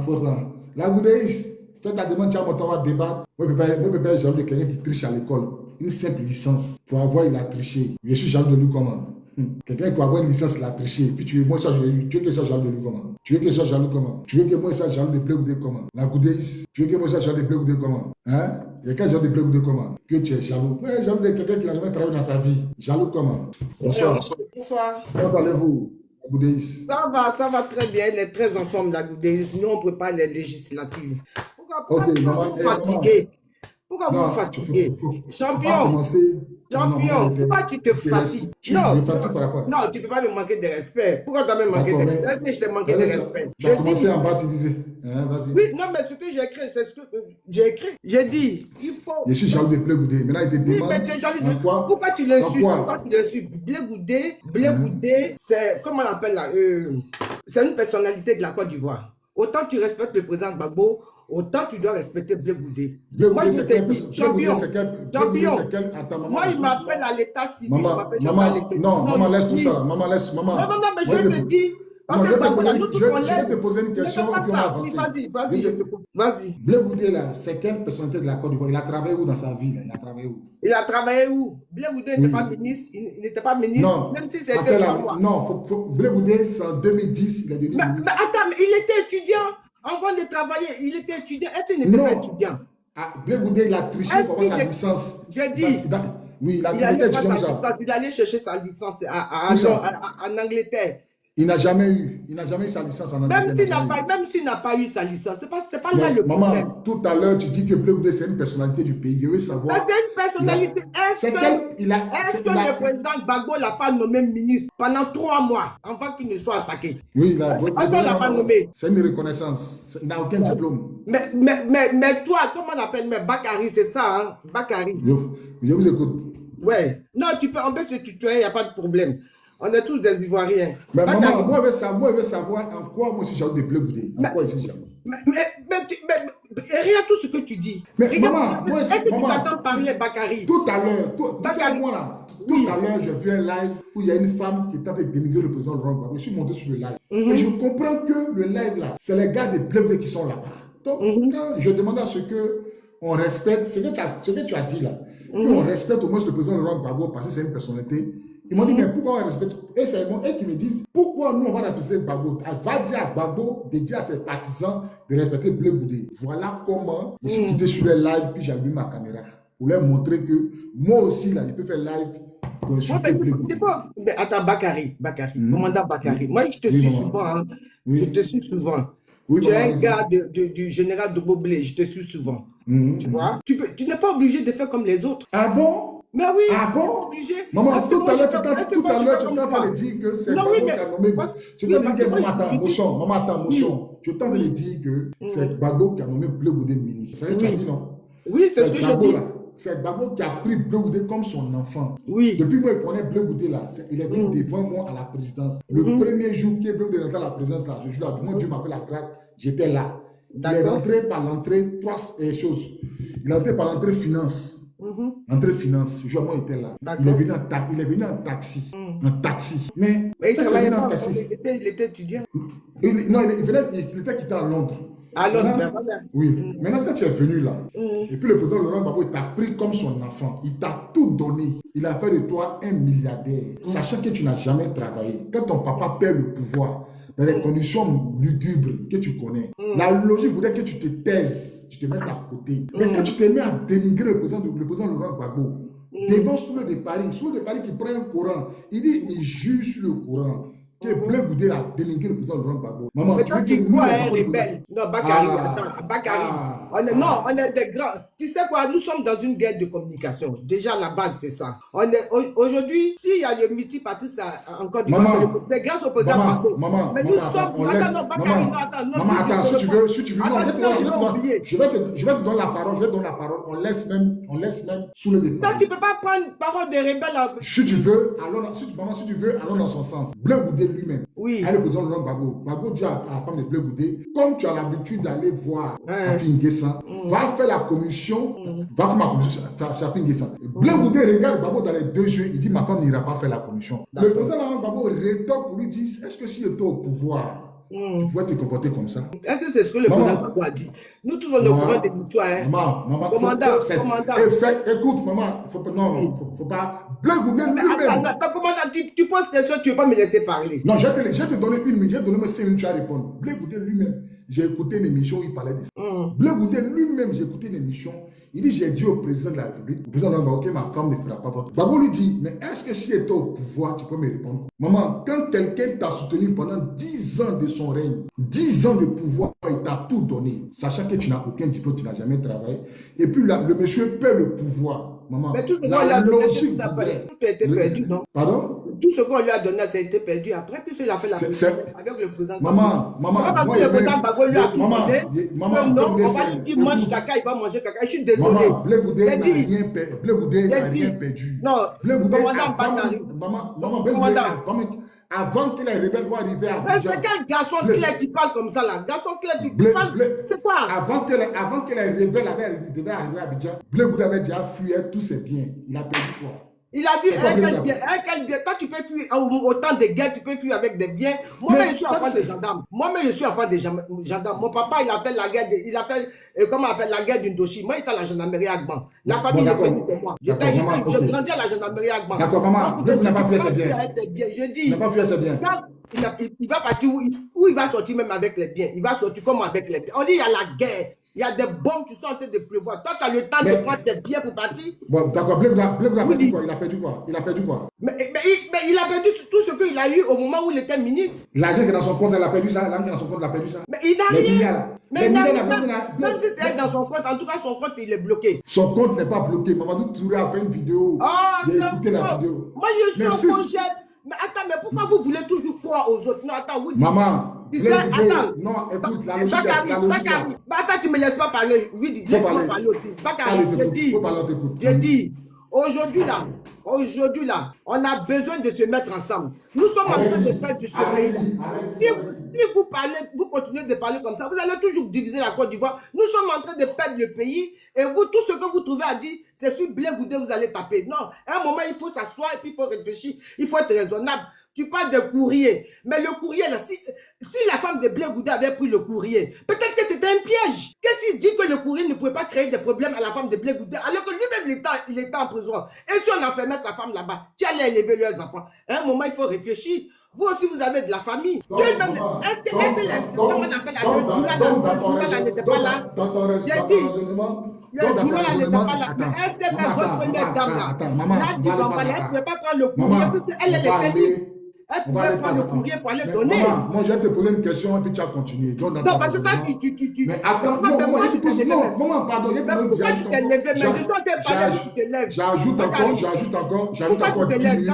Faut ça. La Goudéis, fais ta demande, tu as mon débat. Moi, je ne peux pas jaloux de quelqu'un qui triche à l'école. Une simple licence. Pour avoir, il a triché. Je suis jaloux de lui comment? Quelqu'un qui avoir une licence, il a triché. Puis tu veux que je sois jaloux de lui comment? Tu veux que je sois jaloux comment? Tu veux que moi, je sois jaloux de Blé Goudé comment? La Goudéis, tu veux que moi, je sois jaloux de Blé Goudé comment? Hein? Il y a quelqu'un jaloux de Blé Goudé comment? Que tu es jaloux. Ouais, jaloux de quelqu'un qui n'a jamais travaillé dans sa vie. Jaloux comment? Bonsoir. Bonsoir. Comment allez-vous, la Goudéis? Ça va très bien. Elle est très en forme, la Goudéis. Nous, on prépare les législatives. Pourquoi vous fatiguez? Pourquoi vous fatiguez? Champion, pourquoi tu te fatigues? Non, tu ne peux pas me manquer de respect. Pourquoi tu as me manqué de respect? Est-ce que je t'ai manqué de respect? Tu as commencé en bas, tu disais. Vas-y. Oui, non, mais ce que j'ai écrit, c'est ce que j'ai écrit. J'ai dit, il faut... Je suis jaloux de Blé Goudé. Maintenant, il te demande. Oui, mais tu es jaloux de quoi? Pourquoi tu l'insultes? Blé Goudé, c'est, comment on appelle là? C'est une personnalité de la Côte d'Ivoire. Autant tu respectes le président Gbagbo, autant tu dois respecter Blé Goudé. Moi, je te dis, champion. Moi, il m'appelle à l'état civil. Maman, laisse tout ça là. Maman. Non, mais je te dis. Je vais te poser une question et puis on va avancer. Vas-y. Blé Goudé là, c'est quelle personnalité de la Côte d'Ivoire? Il a travaillé où dans sa vie là? Il a travaillé où? Blé Goudé n'était pas ministre. Il n'était pas ministre. Non. Même si c'était non, Blé Goudé, c'est en 2010, il est devenu ministre. Mais attends, il était étudiant. Avant de travailler, il était étudiant. Est-ce qu'il n'était pas étudiant? Blé Goudé, il a triché pour avoir sa licence. J'ai dit. Oui, il a été étudiant déjà. Il allait chercher sa licence en Angleterre. Il n'a jamais eu sa licence en Angleterre. Même s'il n'a pas eu sa licence, c'est pas là le problème. Maman, tout à l'heure, tu dis que Blé Goudé, c'est une personnalité du pays. Je veux savoir. C'est une personnalité, est-ce que le président Gbagbo l'a pas nommé ministre pendant 3 mois avant qu'il ne soit attaqué? Oui, il a. Est-ce qu'on l'a pas nommé? C'est une reconnaissance. Il n'a aucun diplôme. Mais toi, comment on appelle? Mais Bakary, c'est ça, hein? Bakary. Je vous écoute. Ouais. Non, on peut se tutoyer, il n'y a pas de problème. On est tous des Ivoiriens. Mais maman, moi, je veux savoir en quoi moi aussi j'ai des Bleu Goudé. En quoi ici j'ai. Mais regarde tout ce que tu dis. Mais regarde, maman, moi, est-ce que tu t'entends parler Bakary? Tout à l'heure, tout à l'heure, j'ai vu un live où il y a une femme qui tente de dénigrer le président Laurent Gbagbo. Je suis monté sur le live. Et je comprends que le live là, c'est les gars des Bleu Goudé qui sont là-bas. Donc, quand je demande à ce que on respecte ce que tu as dit là, qu'on respecte au moins le président Laurent Gbagbo parce que c'est une personnalité. Ils m'ont dit, mais pourquoi on respecte? Et c'est eux qui me disent, pourquoi nous on va respecter Gbagbo? Elle va dire à Gbagbo de dire à ses partisans de respecter Bleu Goudé. Voilà comment je suis quitté sur les lives, puis j'ai allumé ma caméra. Pour leur montrer que moi aussi, là, je peux faire live pour insulter Bleu Goudé. Mais attends, Bakary, commandant Bakary. Moi, je te suis souvent. Hein. Je te suis souvent. Oui, tu es un gars du général de Boblé, je te suis souvent. Tu vois? Tu n'es pas obligé de faire comme les autres. Ah bon? Mais oui, ah bon? Obligé. Maman, tout à l'heure, tu t'entends dire que c'est Gbagbo qui a nommé. Tu t'entends dire que maman, attends, Mochon. Je t'entends dire que c'est Gbagbo qui a nommé Bleu Goudé ministre. C'est ce que tu as dit, non? Oui, c'est ce que je dis. C'est Gbagbo qui a pris Bleu Goudé comme son enfant. Oui. Depuis moi, il prenait Bleu Goudé là. Il est venu devant moi à la présidence. Le premier jour que Bleu Goudé est rentré à la présidence là, je suis là. Moi, Dieu m'a fait la grâce. J'étais là. Il est rentré par l'entrée, 3 choses. Il est rentré par l'entrée finance. Entrée finance, je moi était là. Il est venu en taxi. En taxi. Mais il travaillait pas, il était étudiant. Non, il était quitté à Londres. À Londres, oui. Maintenant, quand tu es venu là, et puis le président Laurent Gbagbo, il t'a pris comme son enfant. Il t'a tout donné. Il a fait de toi un milliardaire, sachant que tu n'as jamais travaillé. Quand ton papa perd le pouvoir, dans les conditions lugubres que tu connais, la logique voudrait que tu te taises, tu te mettes à côté. Mais quand tu te mets à dénigrer le président Laurent Gbagbo, devant Soule de Paris qui prend un Coran, il juge sur le Coran. Que Bleu Goudé a dénigré le président Laurent Gbagbo. Maman, mais toi, tu crois un rebelle? Non, Bakary, attends, Bakary. On est des grands. Tu sais quoi, nous sommes dans une guerre de communication. Déjà, la base, c'est ça. Aujourd'hui, s'il y a le multipartisme encore du c'est grâce au président Gbagbo. Mais nous sommes. Attends, Bakary, attends, si tu veux, je vais te donner la parole. On laisse même sous le départ. Toi, tu ne peux pas prendre parole des rebelles. Si tu veux, allons dans son sens. Bleu Goudé lui-même, oui. le président Laurent Gbagbo. Gbagbo dit à la femme de Bleu Goudé, comme tu as l'habitude d'aller voir Afi Nguessan, va faire la commission, va faire ma commission chez Afi Nguessan. Bleu Goudé regarde Gbagbo dans les 2 jeux, il dit ma femme n'ira pas faire la commission. Le président Laurent Gbagbo rétorque pour lui dire, est-ce que si j'étais au pouvoir, tu pourrais te comporter comme ça? Est-ce que c'est ce que le président Gbagbo a dit? Nous tous on est au courant de l'histoire. Maman, commandant. Écoute, maman, faut pas. Bleu Goudé lui-même. Commandant, tu poses question, tu ne veux pas me laisser parler. Non, je vais te donner 1 minute, je vais te donner 5 minutes à répondre. Bleu Goudé lui-même, j'ai écouté une émission où il parlait de ça. Bleu Goudé lui-même, j'ai écouté une émission. Il dit, j'ai dit au président de la République, au président de la République, ok, ma femme ne fera pas votre. Gbagbo lui dit, mais est-ce que si j'étais au pouvoir, tu peux me répondre? Maman, quand quelqu'un t'a soutenu pendant 10 ans de son règne, 10 ans de pouvoir, il t'a tout donné, sachant que tu n'as aucun diplôme, tu n'as jamais travaillé, et puis là, le monsieur perd le pouvoir. Maman, mais tout ce qu'on lui a donné, tout a été perdu, non? Pardon? Tout ce qu'on lui a donné, ça a été perdu. Après, puis il a fait la commission avec le président. Maman, moi, le président Gbagbo lui a tout donné. Maman, non, on va dire qu'il mange caca, il va manger caca. Je suis désolé. Maman, Bleu Goudé n'a rien perdu. Non, Bleu Goudé, maman, avant que les rebelles vont arriver à Abidjan. Mais c'est quel garçon clair qui parle comme ça là? Garçon clair, tu parles. C'est quoi? Avant que les rebelles devaient arriver à Abidjan, Bleu Goudé avait déjà fui tous ses biens. Il a perdu quoi? Il a vu quel bien. Quand tu peux fuir autant de guerres, tu peux fuir avec des biens. Moi-même, je suis enfant des gendarmes. Moi-même, je suis enfant des gendarmes. Mon papa, il a fait la guerre, comment on appelle la guerre d'Indochine. Moi, il était à la gendarmerie Agban. La famille est connue de moi. Je grandis à la gendarmerie Agban. D'accord, maman. Bleu n'a pas fui ses biens. Je dis. Il n'a pas fui ses biens. Il va partir où il va sortir même avec les biens. Il va sortir comme avec les biens. On dit il y a la guerre. il y a des bombes qui sont en train de pleuvoir. Toi, tu as le temps de prendre tes billets pour partir. Bon, d'accord, Blé a perdu quoi? Il a perdu quoi? Il a perdu quoi? Mais il a perdu tout ce qu'il a eu au moment où il était ministre. L'argent qui est dans son compte, il a perdu ça. L'argent qui est dans son compte, il a perdu ça. Mais il n'a rien. Mais même si c'est dans son compte, en tout cas, son compte, il est bloqué. Son compte n'est pas bloqué. Mamadou Touré a fait une vidéo. J'ai écouté la vidéo. Moi, je suis au congé. Mais attends, mais pourquoi vous voulez toujours croire aux autres? Non, attends, oui. Maman, attends. Non, écoute, la logique est la logique. Attends, tu ne me laisses pas parler. Oui, laisse-moi parler aussi. Bakary, je dis, aujourd'hui là, on a besoin de se mettre ensemble. Nous sommes en train de perdre du sommeil. Si vous parlez, vous continuez de parler comme ça, vous allez toujours diviser la Côte d'Ivoire. Nous sommes en train de perdre le pays et vous, tout ce que vous trouvez à dire, c'est sur Blé Goudé, vous allez taper. Non, à un moment, il faut s'asseoir et puis il faut réfléchir. Il faut être raisonnable. Tu parles de courrier, mais le courrier, là, si la femme de Blé Goudé avait pris le courrier, peut-être que c'était un piège. Qu'est-ce qu'il dit que le courrier ne pouvait pas créer des problèmes à la femme de Blé Goudé, alors que lui-même, il était en prison. Et si on enfermait sa femme là-bas, tu allais élever leurs enfants. À un moment, il faut réfléchir. Vous aussi, vous avez de la famille. Est-ce que comment on appelle la journal n'était pas là? Dans ton raisonnement, le journal n'était pas là. Mais est-ce que même votre première dame là, elle ne pouvait pas prendre le courrier, elle était elle pouvait prendre le courrier pour aller donner. Maman, moi je vais te poser une question et puis tu vas continuer. Non, parce que toi, tu... Mais attends, maman, pardon, pourquoi tu t'es levé? Mais je suis en train de parler, tu te lèves. J'ajoute encore 10 minutes.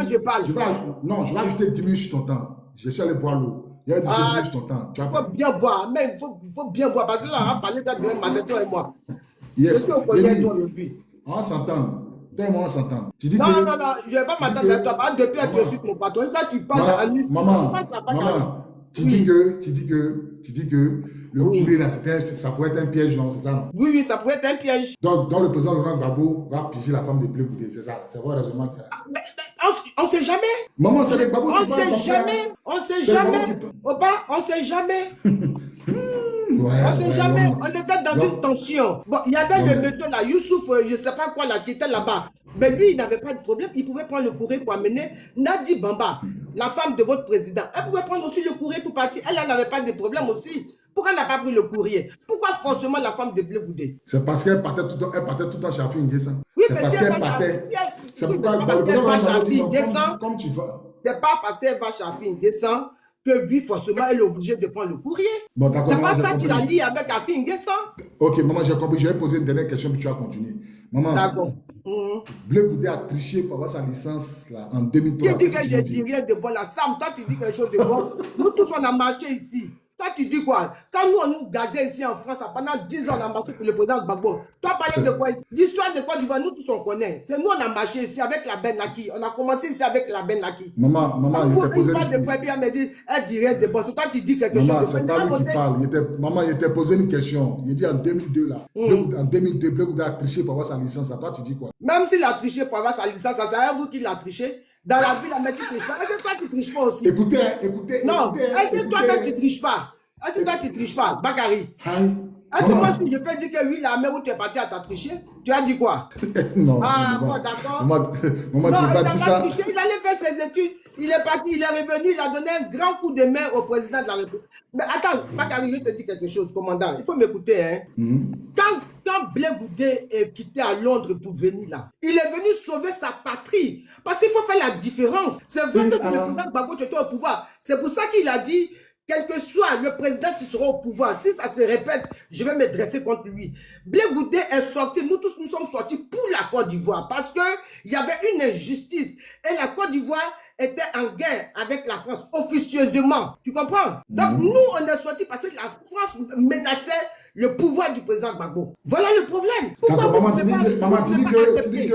Non, je vais ajouter 10 minutes sur ton temps. Je suis allé boire l'eau. Il y a 10 minutes sur ton temps. Il faut bien boire, mais il faut bien boire, parce que là, on va parler d'un matin, toi et moi. Je suis au collège, toi, depuis. On s'entend. Toi et moi, on s'entend. Non, je ne vais pas m'attendre à toi. Depuis que je suis mon patron, quand tu parles à lui, maman, tu dis que le courrier, là, ça pourrait être un piège, non? C'est ça, non? Oui, ça pourrait être un piège. Donc le président Laurent Gbagbo va piéger la femme de Blé Goudé, c'est ça? C'est vrai, raisonnement qu'il y a. Mais on ne sait jamais. Maman, c'est avec Gbagbo, on ne sait jamais. On ne sait jamais. Opa, on ne sait jamais. On ne sait jamais. On était dans une tension. Bon, il y avait le monsieur là, Youssouf, je ne sais pas quoi, là, qui était là-bas. Mais lui, il n'avait pas de problème. Il pouvait prendre le courrier pour amener Nadi Bamba, la femme de votre président. Elle pouvait prendre aussi le courrier pour partir. Elle n'avait pas de problème aussi. Pourquoi elle n'a pas pris le courrier? Pourquoi forcément la femme de Blé Goudé? C'est parce qu'elle partait tout le temps chez Afin Nguessan. Oui, c'est mais parce qu'elle partait. C'est pourquoi qu'elle va chez Afin Nguessan. Comme tu vas. C'est pas parce qu'elle va chez Afin Nguessan que lui, forcément, elle est obligée de prendre le courrier. Bon, d'accord. C'est pas ça qu'il a lié avec Afin Nguessan. Ok, maman, j'ai compris. Je vais poser une dernière question puis tu vas continuer. Maman, d'accord. Blé Goudé a triché pour avoir sa licence là, en 2003. Qui dit que j'ai dit rien de bon là? Sam, toi tu dis quelque chose de bon. Nous tous on a marché ici. Toi tu dis quoi? Quand nous on nous gazait ici en France, pendant 10 ans on a marché pour le président Gbagbo. Toi parler de quoi? L'histoire de Côte d'Ivoire, nous tous on connaît. C'est nous on a marché ici avec la Ben Laki. On a commencé ici avec la Ben Laki. Maman, il t'a posé une question. Elle dirait de bon. Toi tu dis quelque chose. Maman, c'est pas lui qui parle. Maman, il t'a posé une question. Il dit en 2002 là. En 2002, Blé Goudé a triché pour avoir sa licence. Toi tu dis quoi? Même s'il a triché pour avoir sa licence, ça c'est vous qui l'a triché. Dans la vie, la mec qui triche pas. Est-ce que toi tu triches pas aussi? Écoutez. Non, est-ce que toi tu triches pas? Est-ce que toi tu triches pas, Bakary? Est-ce que moi si je peux dire que oui, la mère où tu es parti à ta triché, tu as dit quoi? Non. Ah bon, d'accord. Maman, tu n'as pas dit ça. Triché, il allait faire ses études. Il est parti, il est revenu, il a donné un grand coup de main au président de la République. Mais attends, Bakary, je te dis quelque chose, commandant. Il faut m'écouter, hein. Quand Blé Goudé est quitté à Londres pour venir là, il est venu sauver sa patrie. Parce qu'il faut faire la différence. C'est vrai que le président Gbagbo était au pouvoir. C'est pour ça qu'il a dit, quel que soit le président qui sera au pouvoir, si ça se répète, je vais me dresser contre lui. Blé Goudé est sorti, nous tous nous sommes sortis pour la Côte d'Ivoire parce qu'il y avait une injustice. Et la Côte d'Ivoire était en guerre avec la France officieusement. Tu comprends? Donc nous, on est sortis parce que la France menaçait le pouvoir du président Gbagbo. Voilà le problème. Maman, tu dis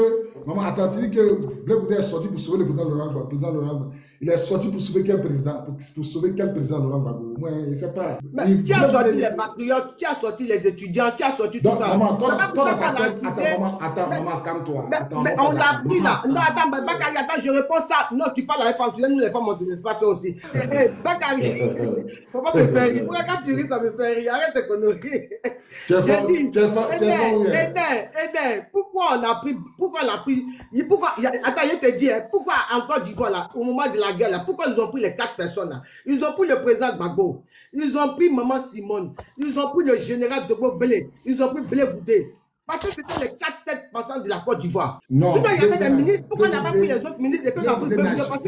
que Blé Goudé est sorti pour sauver le président Laurent Gbagbo. Il est sorti pour sauver quel président? Pour sauver quel président Laurent Gbagbo? Moi, je ne sais pas. Mais tu as sorti les patriotes, tu as sorti les étudiants, tu as sorti tout ça. Maman, maman, calme-toi. Mais on l'a pris là. Non, attends, Bakary, attends, je réponds ça. Non, tu parles à les femmes. Tu dis, nous les femmes, on ne se laisse pas faire aussi. Bakary, faut pas me faire rire. Pourquoi quand tu ris, ça me fait rire? Arrête tes conneries. Pourquoi on a pris, attends, je te dis, pourquoi en Côte d'Ivoire là, au moment de la guerre là, pourquoi ils ont pris les 4 personnes là? Ils ont pris le président Gbagbo, Ils ont pris Maman Simone. Ils ont pris le général Dogo Belé. Ils ont pris Blé Goudé. Parce que c'était les 4 têtes pensantes de la Côte d'Ivoire. Non. Sinon, il y avait des ministres. Pourquoi on n'a pas pris les autres ministres et puis on a pris Blé Goudé? Parce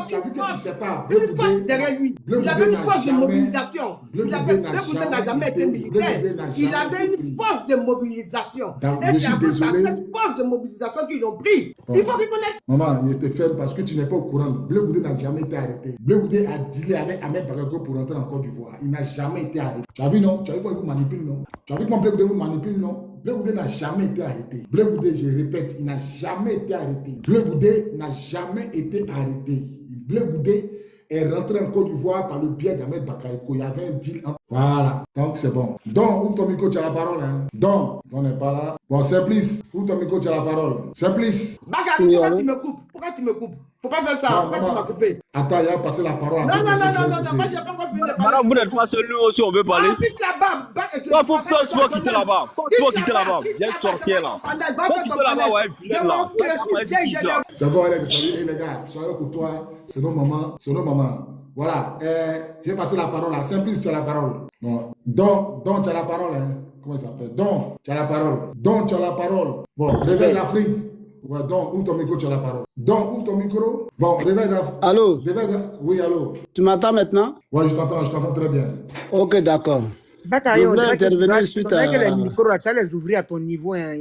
qu'il avait une force derrière lui. Il avait une force de mobilisation. Blé Goudé n'a jamais été militaire. Il avait une force de mobilisation. Et c'est à cette force de mobilisation qu'ils l'ont pris. Il faut reconnaître. Maman, il était faible parce que tu n'es pas au courant. Blé Goudé n'a jamais été arrêté. Blé Goudé a dealé avec Ahmed Bagago pour rentrer en Côte d'Ivoire. Il n'a jamais été arrêté. Tu as vu, non? Tu as vu comment il vous manipule, non? Tu as vu comment Blé Goudé vous manipule, non? Blé Goudé n'a jamais été arrêté. Blé Goudé, je répète, il n'a jamais été arrêté. Blé Goudé n'a jamais été arrêté. Blé Goudé est rentré en Côte d'Ivoire par le biais d'Ahmed Bakayoko. Il y avait un deal. Voilà, donc c'est bon. Donc, ouvre ton micro, tu as la parole. Hein. Donc, on n'est pas là. Bon, Simplice, ouvre ton micro, tu as la parole. Simplice. Bakary, pourquoi tu me coupes? Pourquoi tu me coupes? Faut pas faire ça. Non, pourquoi tu m'as coupé? Attends, il a passé la parole. Non, moi j'ai pas encore fini de parler. Madame, vous n'êtes pas seul, nous aussi on veut parler. Quitte là-bas. Toi, faut quitter là-bas. Faut quitter là-bas. Viens sortir là. Faut quitter là-bas, ouais, viens là. C'est bon, les gars, soyez pour toi, c'est nos mamans. Voilà, j'ai passé la parole à Simplice, tu as la parole. Bon, donc tu as la parole, hein. Comment ça s'appelle? Donc, tu as la parole. Donc, tu as la parole. Bon, réveille l'Afrique. Ouais, donc, ouvre ton micro, tu as la parole. Donc, ouvre ton micro. Bon, réveille l'Afrique. Allô? Oui, allô. Tu m'entends maintenant? Oui, je t'entends très bien. Ok, d'accord. Bakary, je voulais intervenir suite à... les micros, tu as les ouvrir à ton niveau. Hein.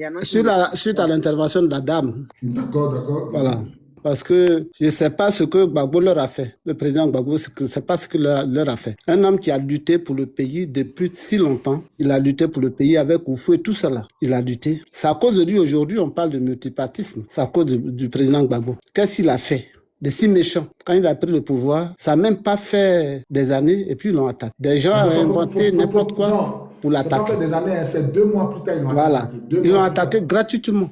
Suite à l'intervention de la dame. D'accord. Voilà. Parce que je ne sais pas ce que Gbagbo leur a fait. Le président Gbagbo, je ne sais pas ce que leur a fait. Un homme qui a lutté pour le pays depuis si longtemps, il a lutté pour le pays avec Oufou et tout cela. Il a lutté. C'est à cause de lui aujourd'hui, on parle de multipartisme. C'est à cause du président Gbagbo. Qu'est-ce qu'il a fait? De si méchant. Quand il a pris le pouvoir, ça n'a même pas fait des années et puis ils l'ont attaqué. Des gens ont inventé n'importe quoi pour l'attaquer. Ça fait des années, c'est 2 mois plus tard, ils l'ont attaqué. Ils l'ont attaqué gratuitement.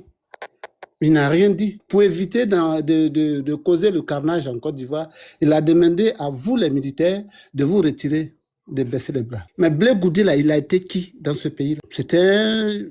Il n'a rien dit. Pour éviter de causer le carnage en Côte d'Ivoire, il a demandé à vous, les militaires, de vous retirer, de baisser les bras. Mais Blé Goudé, là, il a été qui dans ce pays? C'était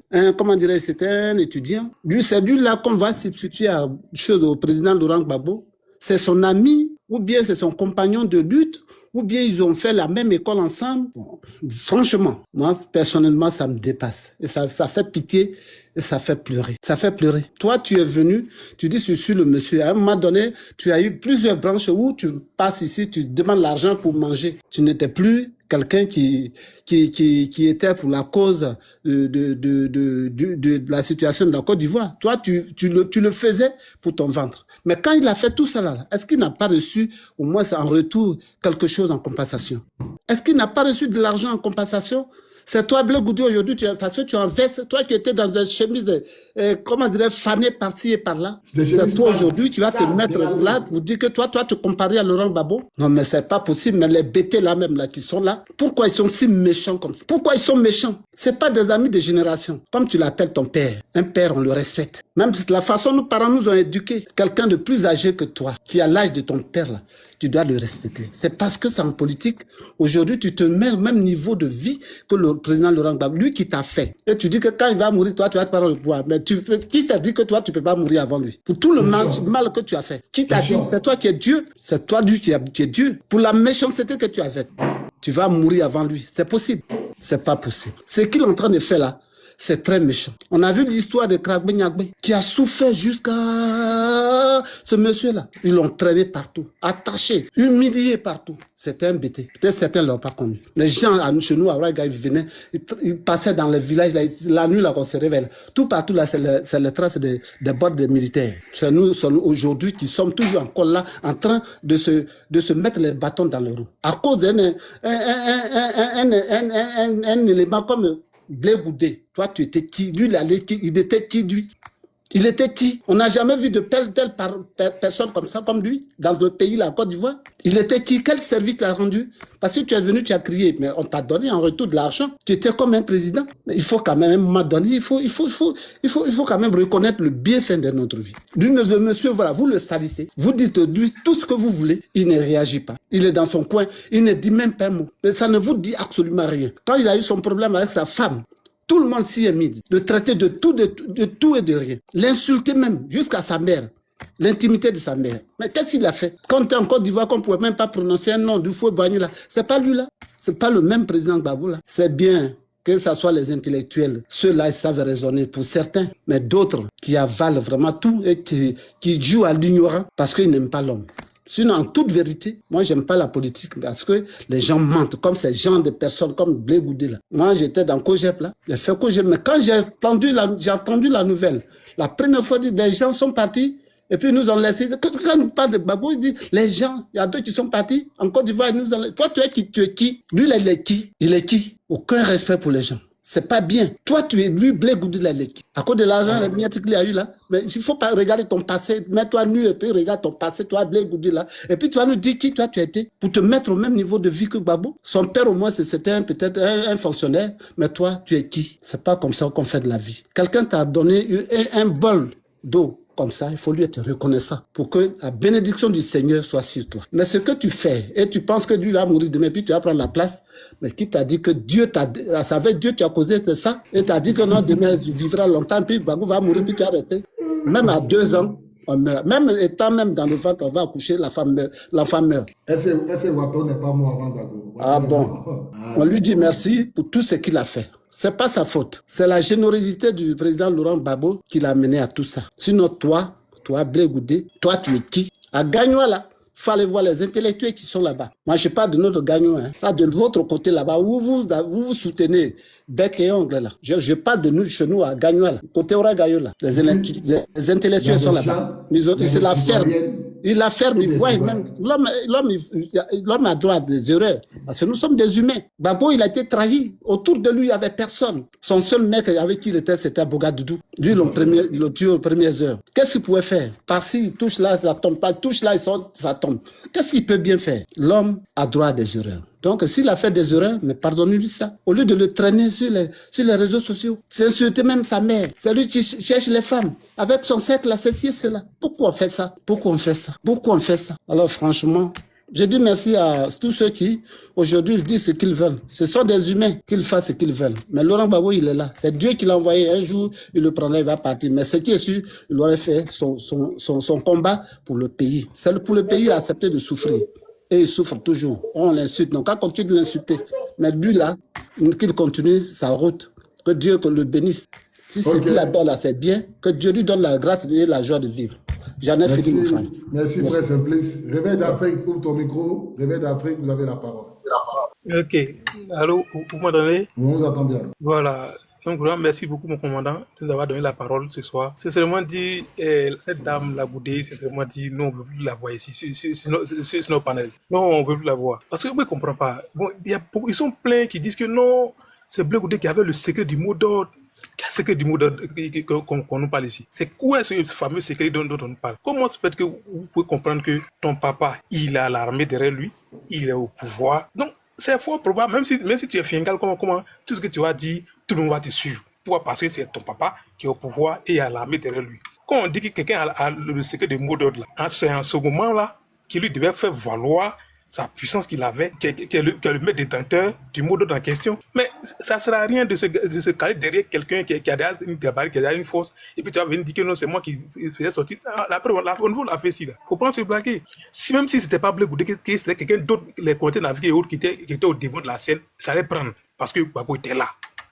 c'était un étudiant. Lui, c'est lui là qu'on va substituer au président Laurent Gbagbo. C'est son ami, ou bien c'est son compagnon de lutte, ou bien ils ont fait la même école ensemble. Bon, franchement, moi, personnellement, ça me dépasse. Et ça fait pitié et ça fait pleurer. Ça fait pleurer. Toi, tu es venu, tu dis, je suis le monsieur. À un moment donné, tu as eu plusieurs branches où tu passes ici, tu demandes l'argent pour manger. Tu n'étais plus quelqu'un qui était pour la cause de la situation de la Côte d'Ivoire. Toi, tu le faisais pour ton ventre. Mais quand il a fait tout ça là, est-ce qu'il n'a pas reçu au moins en retour quelque chose en compensation? Est-ce qu'il n'a pas reçu de l'argent en compensation? C'est toi, Blé Goudé, aujourd'hui, parce que tu en vestes, toi qui étais dans une chemise fanée par-ci et par-là. C'est toi aujourd'hui qui vas te mettre là, vous dire que toi, te comparer à Laurent Gbagbo. Non, mais c'est pas possible, mais les bêtés là même, là, qui sont là, pourquoi ils sont si méchants comme ça? Pourquoi ils sont méchants? C'est pas des amis de génération. Comme tu l'appelles ton père. Un père, on le respecte. Même la façon dont nos parents nous ont éduqués, quelqu'un de plus âgé que toi, qui a l'âge de ton père là, tu dois le respecter. C'est parce que c'est en politique, aujourd'hui, tu te mets au même niveau de vie que le président Laurent Gbagbo, lui qui t'a fait. Et tu dis que quand il va mourir, toi, tu vas te prendre le pouvoir. Mais qui t'a dit que toi, tu peux pas mourir avant lui? Pour tout le mal que tu as fait. Qui t'a dit? C'est toi qui es Dieu. C'est toi qui es Dieu. Pour la méchanceté que tu as faite, tu vas mourir avant lui. C'est possible. C'est pas possible. Ce qu'il est en train de faire là, c'est très méchant. On a vu l'histoire de Krabbe Nyagbe qui a souffert jusqu'à ce monsieur-là. Ils l'ont traîné partout, attaché, humilié partout. C'était un bêté. Peut-être certains ne l'ont pas connu. Les gens chez nous, à Ouaga, ils venaient, ils passaient dans les villages, là, la nuit, là, qu'on se révèle. Tout partout, là, c'est les traces des bords des militaires. C'est nous, aujourd'hui, qui sommes toujours encore là, en train de se mettre les bâtons dans les roues. À cause d'un élément comme Blé Goudé, toi tu étais qui? Lui, il était qui lui? Il était qui? On n'a jamais vu de telle personne comme ça, comme lui, dans le pays, la Côte d'Ivoire. Il était qui? Quel service l'a rendu? Parce que tu es venu, tu as crié, mais on t'a donné en retour de l'argent. Tu étais comme un président. Mais il faut quand même, à un moment donné, il faut quand même reconnaître le bienfait de notre vie. Lui, monsieur, voilà, vous le salissez. Vous dites de lui tout ce que vous voulez. Il ne réagit pas. Il est dans son coin. Il ne dit même pas un mot. Mais ça ne vous dit absolument rien. Quand il a eu son problème avec sa femme, tout le monde s'y est mis, de traiter de tout et de rien. L'insulter même, jusqu'à sa mère. L'intimité de sa mère. Mais qu'est-ce qu'il a fait? Quand tu es en Côte d'Ivoire, qu'on ne pouvait même pas prononcer un nom du fou Boigny là, c'est pas lui là. C'est pas le même président Gbagbo là. C'est bien que ce soit les intellectuels. Ceux-là, ils savent raisonner pour certains, mais d'autres qui avalent vraiment tout et qui jouent à l'ignorant parce qu'ils n'aiment pas l'homme. Sinon, en toute vérité, moi, j'aime pas la politique parce que les gens mentent, comme ces gens de personnes comme Blé Goudé là. Moi, j'étais dans Cogep là, j'ai fait Cogep, mais quand j'ai entendu la nouvelle, la première fois, les gens sont partis. Et puis, nous ont laissé. Quand on parle de Gbagbo, il dit, les gens, il y a d'autres qui sont partis en Côte d'Ivoire, nous ont laissé. Toi, tu es qui? Tu es qui? Lui, il est qui? Il est qui? Aucun respect pour les gens. C'est pas bien. Toi, tu es lui, Blé Goudé, il est qui? À cause de l'argent, les miettes qu'il y a eu là. Mais il faut pas regarder ton passé. Mets-toi nu et puis regarde ton passé, toi, Blé Goudé là. Et puis, tu vas nous dire qui toi tu as été pour te mettre au même niveau de vie que Gbagbo. Son père, au moins, c'était peut-être un fonctionnaire. Mais toi, tu es qui? C'est pas comme ça qu'on fait de la vie. Quelqu'un t'a donné un bol d'eau. Comme ça, il faut lui être reconnaissant pour que la bénédiction du Seigneur soit sur toi. Mais ce que tu fais, et tu penses que Dieu va mourir demain, puis tu vas prendre la place, mais qui t'a dit que Dieu t'a... Ça fait Dieu, tu as causé de ça, et t'as dit que non, demain, tu vivras longtemps, puis Gbagbo va mourir, puis tu vas rester. Même à 2 ans, on meurt. Même étant même dans le ventre, on va accoucher, l'enfant meurt. Est-ce que Wato n'est pas mort avant Gbagbo? Ah bon. On lui dit merci pour tout ce qu'il a fait. C'est pas sa faute. C'est la générosité du président Laurent Gbagbo qui l'a mené à tout ça. Sinon, toi, Blé Goudé, toi, tu es qui? À Gagnoa, là, il fallait voir les intellectuels qui sont là-bas. Moi, je parle de notre Gagnoa. Hein. Ça, de votre côté là-bas, où vous soutenez bec et ongle, là. Je parle de nous, chez nous, à Gagnoa, là. Côté Oragayo, là. Les intellectuels sont là-bas. C'est la ferme. La ferme, il voit même. L'homme a droit à des erreurs. Parce que nous sommes des humains. Gbagbo, il a été trahi. Autour de lui, il n'y avait personne. Son seul mec avec qui il était, c'était Bogadoudou. Lui, il le tue aux premières heures. Qu'est-ce qu'il pouvait faire? Parce qu'il touche là, ça tombe pas. Touche là, ça tombe. Qu'est-ce qu'il peut bien faire? L'homme a droit à des erreurs. Donc, s'il a fait des erreurs, mais pardonnez-lui ça. Au lieu de le traîner sur les réseaux sociaux, c'est insulter même sa mère. C'est lui qui cherche les femmes. Avec son cercle, ceci et cela. Pourquoi on fait ça? Pourquoi on fait ça? Pourquoi on fait ça? Alors, franchement, je dis merci à tous ceux qui, aujourd'hui, disent ce qu'ils veulent. Ce sont des humains qu'ils fassent ce qu'ils veulent. Mais Laurent Gbagbo, il est là. C'est Dieu qui l'a envoyé. Un jour, il le prendra, il va partir. Mais ce qui est sûr, il aurait fait son combat pour le pays. C'est pour le pays, il a accepté de souffrir. Et il souffre toujours. On l'insulte. Donc, on continue de l'insulter. Mais lui, là, qu'il continue sa route. Que Dieu le bénisse. Si ce qu'il appelle là, c'est bien, que Dieu lui donne la grâce et la joie de vivre. J'en ai fini, mon frère. Merci, frère Simplice. Réveil d'Afrique, ouvre ton micro. Réveil d'Afrique, vous avez la parole. Ok. Allô, vous m'entendez? On vous entend bien. Voilà. Donc vraiment, merci beaucoup mon commandant de nous avoir donné la parole ce soir. C'est seulement dit, cette dame, la Goudé, c'est seulement dit, non, on ne veut plus la voir ici, sur nos panels. Non, on ne veut plus la voir. Parce que moi, je ne comprends pas. Bon, ils sont pleins qui disent que non, c'est Blé Goudé qui avait le secret du mot d'ordre. Quel secret du mot d'ordre qu'on nous parle ici? C'est quoi ce fameux secret dont on nous parle? Comment se fait que vous pouvez comprendre que ton papa, il a l'armée derrière lui, il est au pouvoir? Donc, c'est fort probable, même si tu es fingal, comment tout ce que tu vas dire, tout le monde va te suivre. Pourquoi? Parce que c'est ton papa qui est au pouvoir et il a l'armée derrière lui. Quand on dit que quelqu'un a le secret du mot d'ordre, c'est en ce moment-là qu'il lui devait faire valoir sa puissance qu'il avait, qu'elle le met détenteur du mot d'ordre en question. Mais ça ne sert à rien de se caler derrière quelqu'un qui a une gabarit, qui a une force, et puis tu vas venir dire que non, c'est moi qui faisais sortir. Au niveau de la fait ci, il faut pas se blaguer. Même si ce n'était pas Blé Goudé, que c'était quelqu'un d'autre, les communautés naviguées et autres qui étaient au devant de la scène, ça allait prendre, parce que Gbagbo était là.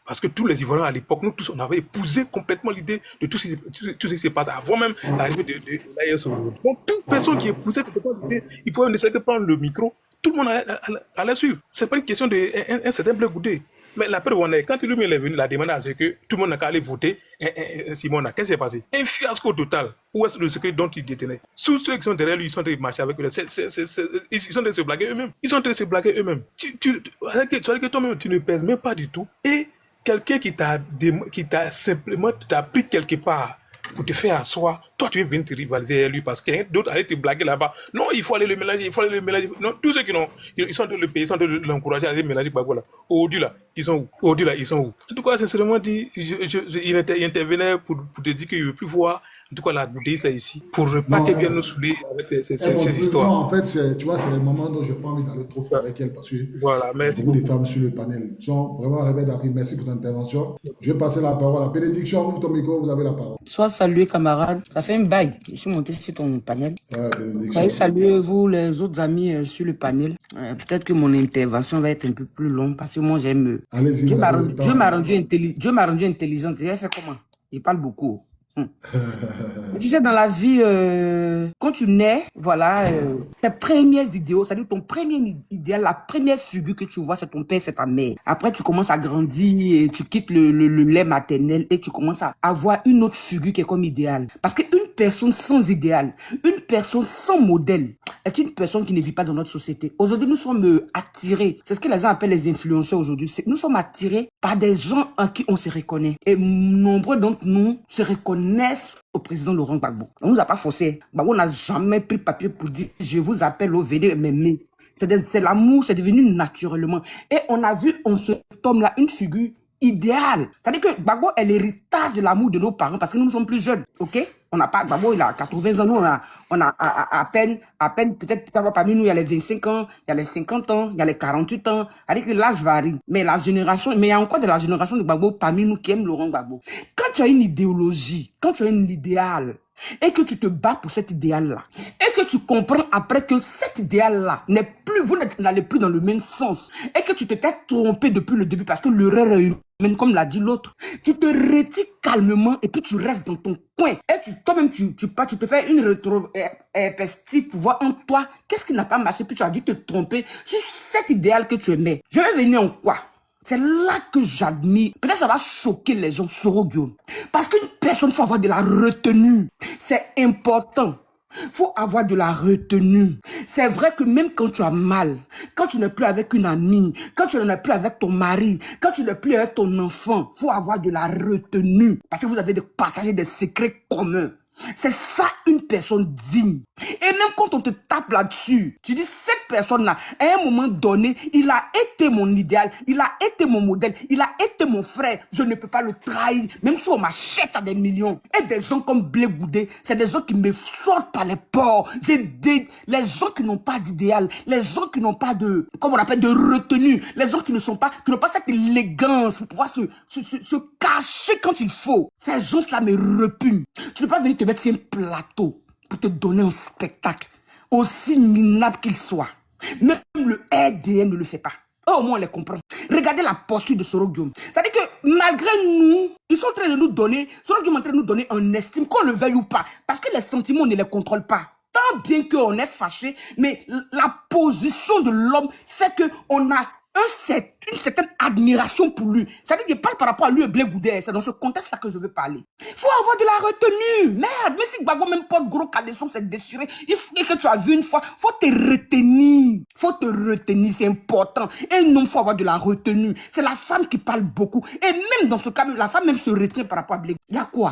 Parce que tous les Ivoiriens à l'époque, nous tous, on avait épousé complètement l'idée de tout ce qui s'est passé avant même l'arrivée de l'AES. Donc, toute personne qui épousait complètement l'idée, il pouvait ne serait que prendre le micro, tout le monde allait suivre. Ce n'est pas une question d'un certain Blé Goudé. Mais la preuve, quand lui est venu, il a demandé à ce que tout le monde n'a qu'à aller voter Simona. Qu'est-ce qui s'est passé? Un fiasco total. Où est-ce le secret dont il détenait? Tous ceux qui sont derrière lui, ils sont en train de marcher avec eux. Ils sont en train de se blaguer eux-mêmes. Ils sont en train de se blaguer eux-mêmes. Tu sais que toi-même, tu ne pèses même pas du tout. Et quelqu'un qui t'a simplement pris quelque part pour te faire asseoir, toi tu es venu te rivaliser avec lui parce que d'autres allaient te blaguer là-bas. Non, il faut aller le mélanger, Non, tous ceux qui sont en train de le payer, ils sont en train de l'encourager à aller mélanger Gbagbo là. Aujourd'hui là, ils sont où? En tout cas, sincèrement dit, il intervenait pour te dire qu'il ne veut plus voir en tout cas la bouddhiste là ici, pour ne pas qu'elle vienne nous saouler avec ces histoires. Non, en fait, tu vois, c'est les moments dont je n'ai pas envie d'aller trop fort avec elle parce que voilà, il y a beaucoup de femmes sur le panel. Ils sont vraiment rebelles d'Afrique. Merci pour ton intervention. Je vais passer la parole à Bénédiction. Ouvre ton micro, vous avez la parole. Sois salué, camarade. Ça fait un bail. Je suis monté sur ton panel. Bénédiction. Soyez salués, vous, les autres amis sur le panel. Peut-être que mon intervention va être un peu plus longue parce que moi, j'aime. Allez-y. Dieu m'a rendu intelligent. J'ai fait comment? Il parle beaucoup. Tu sais, dans la vie, quand tu nais, voilà, tes premières idéaux, c'est-à-dire ton premier idéal, la première figure que tu vois, c'est ton père, c'est ta mère. Après, tu commences à grandir, et tu quittes le lait maternel et tu commences à avoir une autre figure qui est comme idéal. Parce qu'une personne sans idéal, une personne sans modèle, est une personne qui ne vit pas dans notre société. Aujourd'hui, nous sommes attirés, c'est ce que les gens appellent les influenceurs aujourd'hui, nous sommes attirés par des gens en qui on se reconnaît. Et nombreux d'entre nous se reconnaissent au président Laurent Gbagbo. On ne nous a pas forcé. Gbagbo n'a jamais pris papier pour dire « je vous appelle au venir m'aimer ». C'est l'amour, c'est devenu naturellement. Et on a vu en cet homme-là une figure idéale. C'est-à-dire que Gbagbo est l'héritage de l'amour de nos parents parce que nous sommes plus jeunes, ok? On n'a pas, Gbagbo il a 80 ans, nous on a à peine peut-être parmi nous il y a les 25 ans, il y a les 50 ans, il y a les 48 ans, c'est-à-dire que l'âge varie. Mais il y a encore de la génération de Gbagbo parmi nous qui aiment Laurent Gbagbo. Quand tu as une idéologie, quand tu as un idéal, et que tu te bats pour cet idéal-là, et que tu comprends après que cet idéal-là n'est plus, vous n'allez plus dans le même sens, et que tu t'es trompé depuis le début parce que l'erreur est humaine, comme l'a dit l'autre, tu te retires calmement et puis tu restes dans ton coin. Et toi-même, tu te fais une rétrospective pour voir en toi qu'est-ce qui n'a pas marché, puis tu as dû te tromper sur cet idéal que tu aimais. Je vais venir en quoi? C'est là que j'admire. Peut-être ça va choquer les gens, Soro Guillaume. Parce qu'une personne, il faut avoir de la retenue. C'est important. Il faut avoir de la retenue. C'est vrai que même quand tu as mal, quand tu n'es plus avec une amie, quand tu n'es plus avec ton mari, quand tu n'es plus avec ton enfant, il faut avoir de la retenue. Parce que vous avez partagé des secrets communs. C'est ça une personne digne. Et même quand on te tape là-dessus, tu dis cette personne-là, à un moment donné, il a été mon idéal, il a été mon modèle, il a été mon frère. Je ne peux pas le trahir, même si on m'achète à des millions. Et des gens comme Blé Goudé, c'est des gens qui me sortent par les pores. Les gens qui n'ont pas d'idéal, les gens qui n'ont pas de, comme on appelle, de retenue, les gens qui n'ont pas cette élégance pour pouvoir se cacher quand il faut. Ces gens-là me repugnent. Tu ne peux pas venir te mettre sur un plateau pour te donner un spectacle, aussi minable qu'il soit. Même le RDN ne le fait pas. Eux, au moins, on les comprend. Regardez la posture de Soro Guillaume. C'est-à-dire que malgré nous, ils sont en train de nous donner, Soro Guillaume est en train de nous donner un estime, qu'on le veuille ou pas. Parce que les sentiments, on ne les contrôle pas. Tant bien qu'on est fâché, mais la position de l'homme fait qu'on a une certaine admiration pour lui. C'est-à-dire qu'il parle par rapport à lui et Blé Goudé. C'est dans ce contexte-là que je veux parler. Il faut avoir de la retenue. Merde, même si Gbagbo même porte gros caleçon, c'est déchiré. Il faut que tu as vu une fois. Il faut te retenir. Il faut te retenir, c'est important. Et non, il faut avoir de la retenue. C'est la femme qui parle beaucoup. Et même dans ce cas, la femme même se retient par rapport à Blé Goudé. Il y a quoi?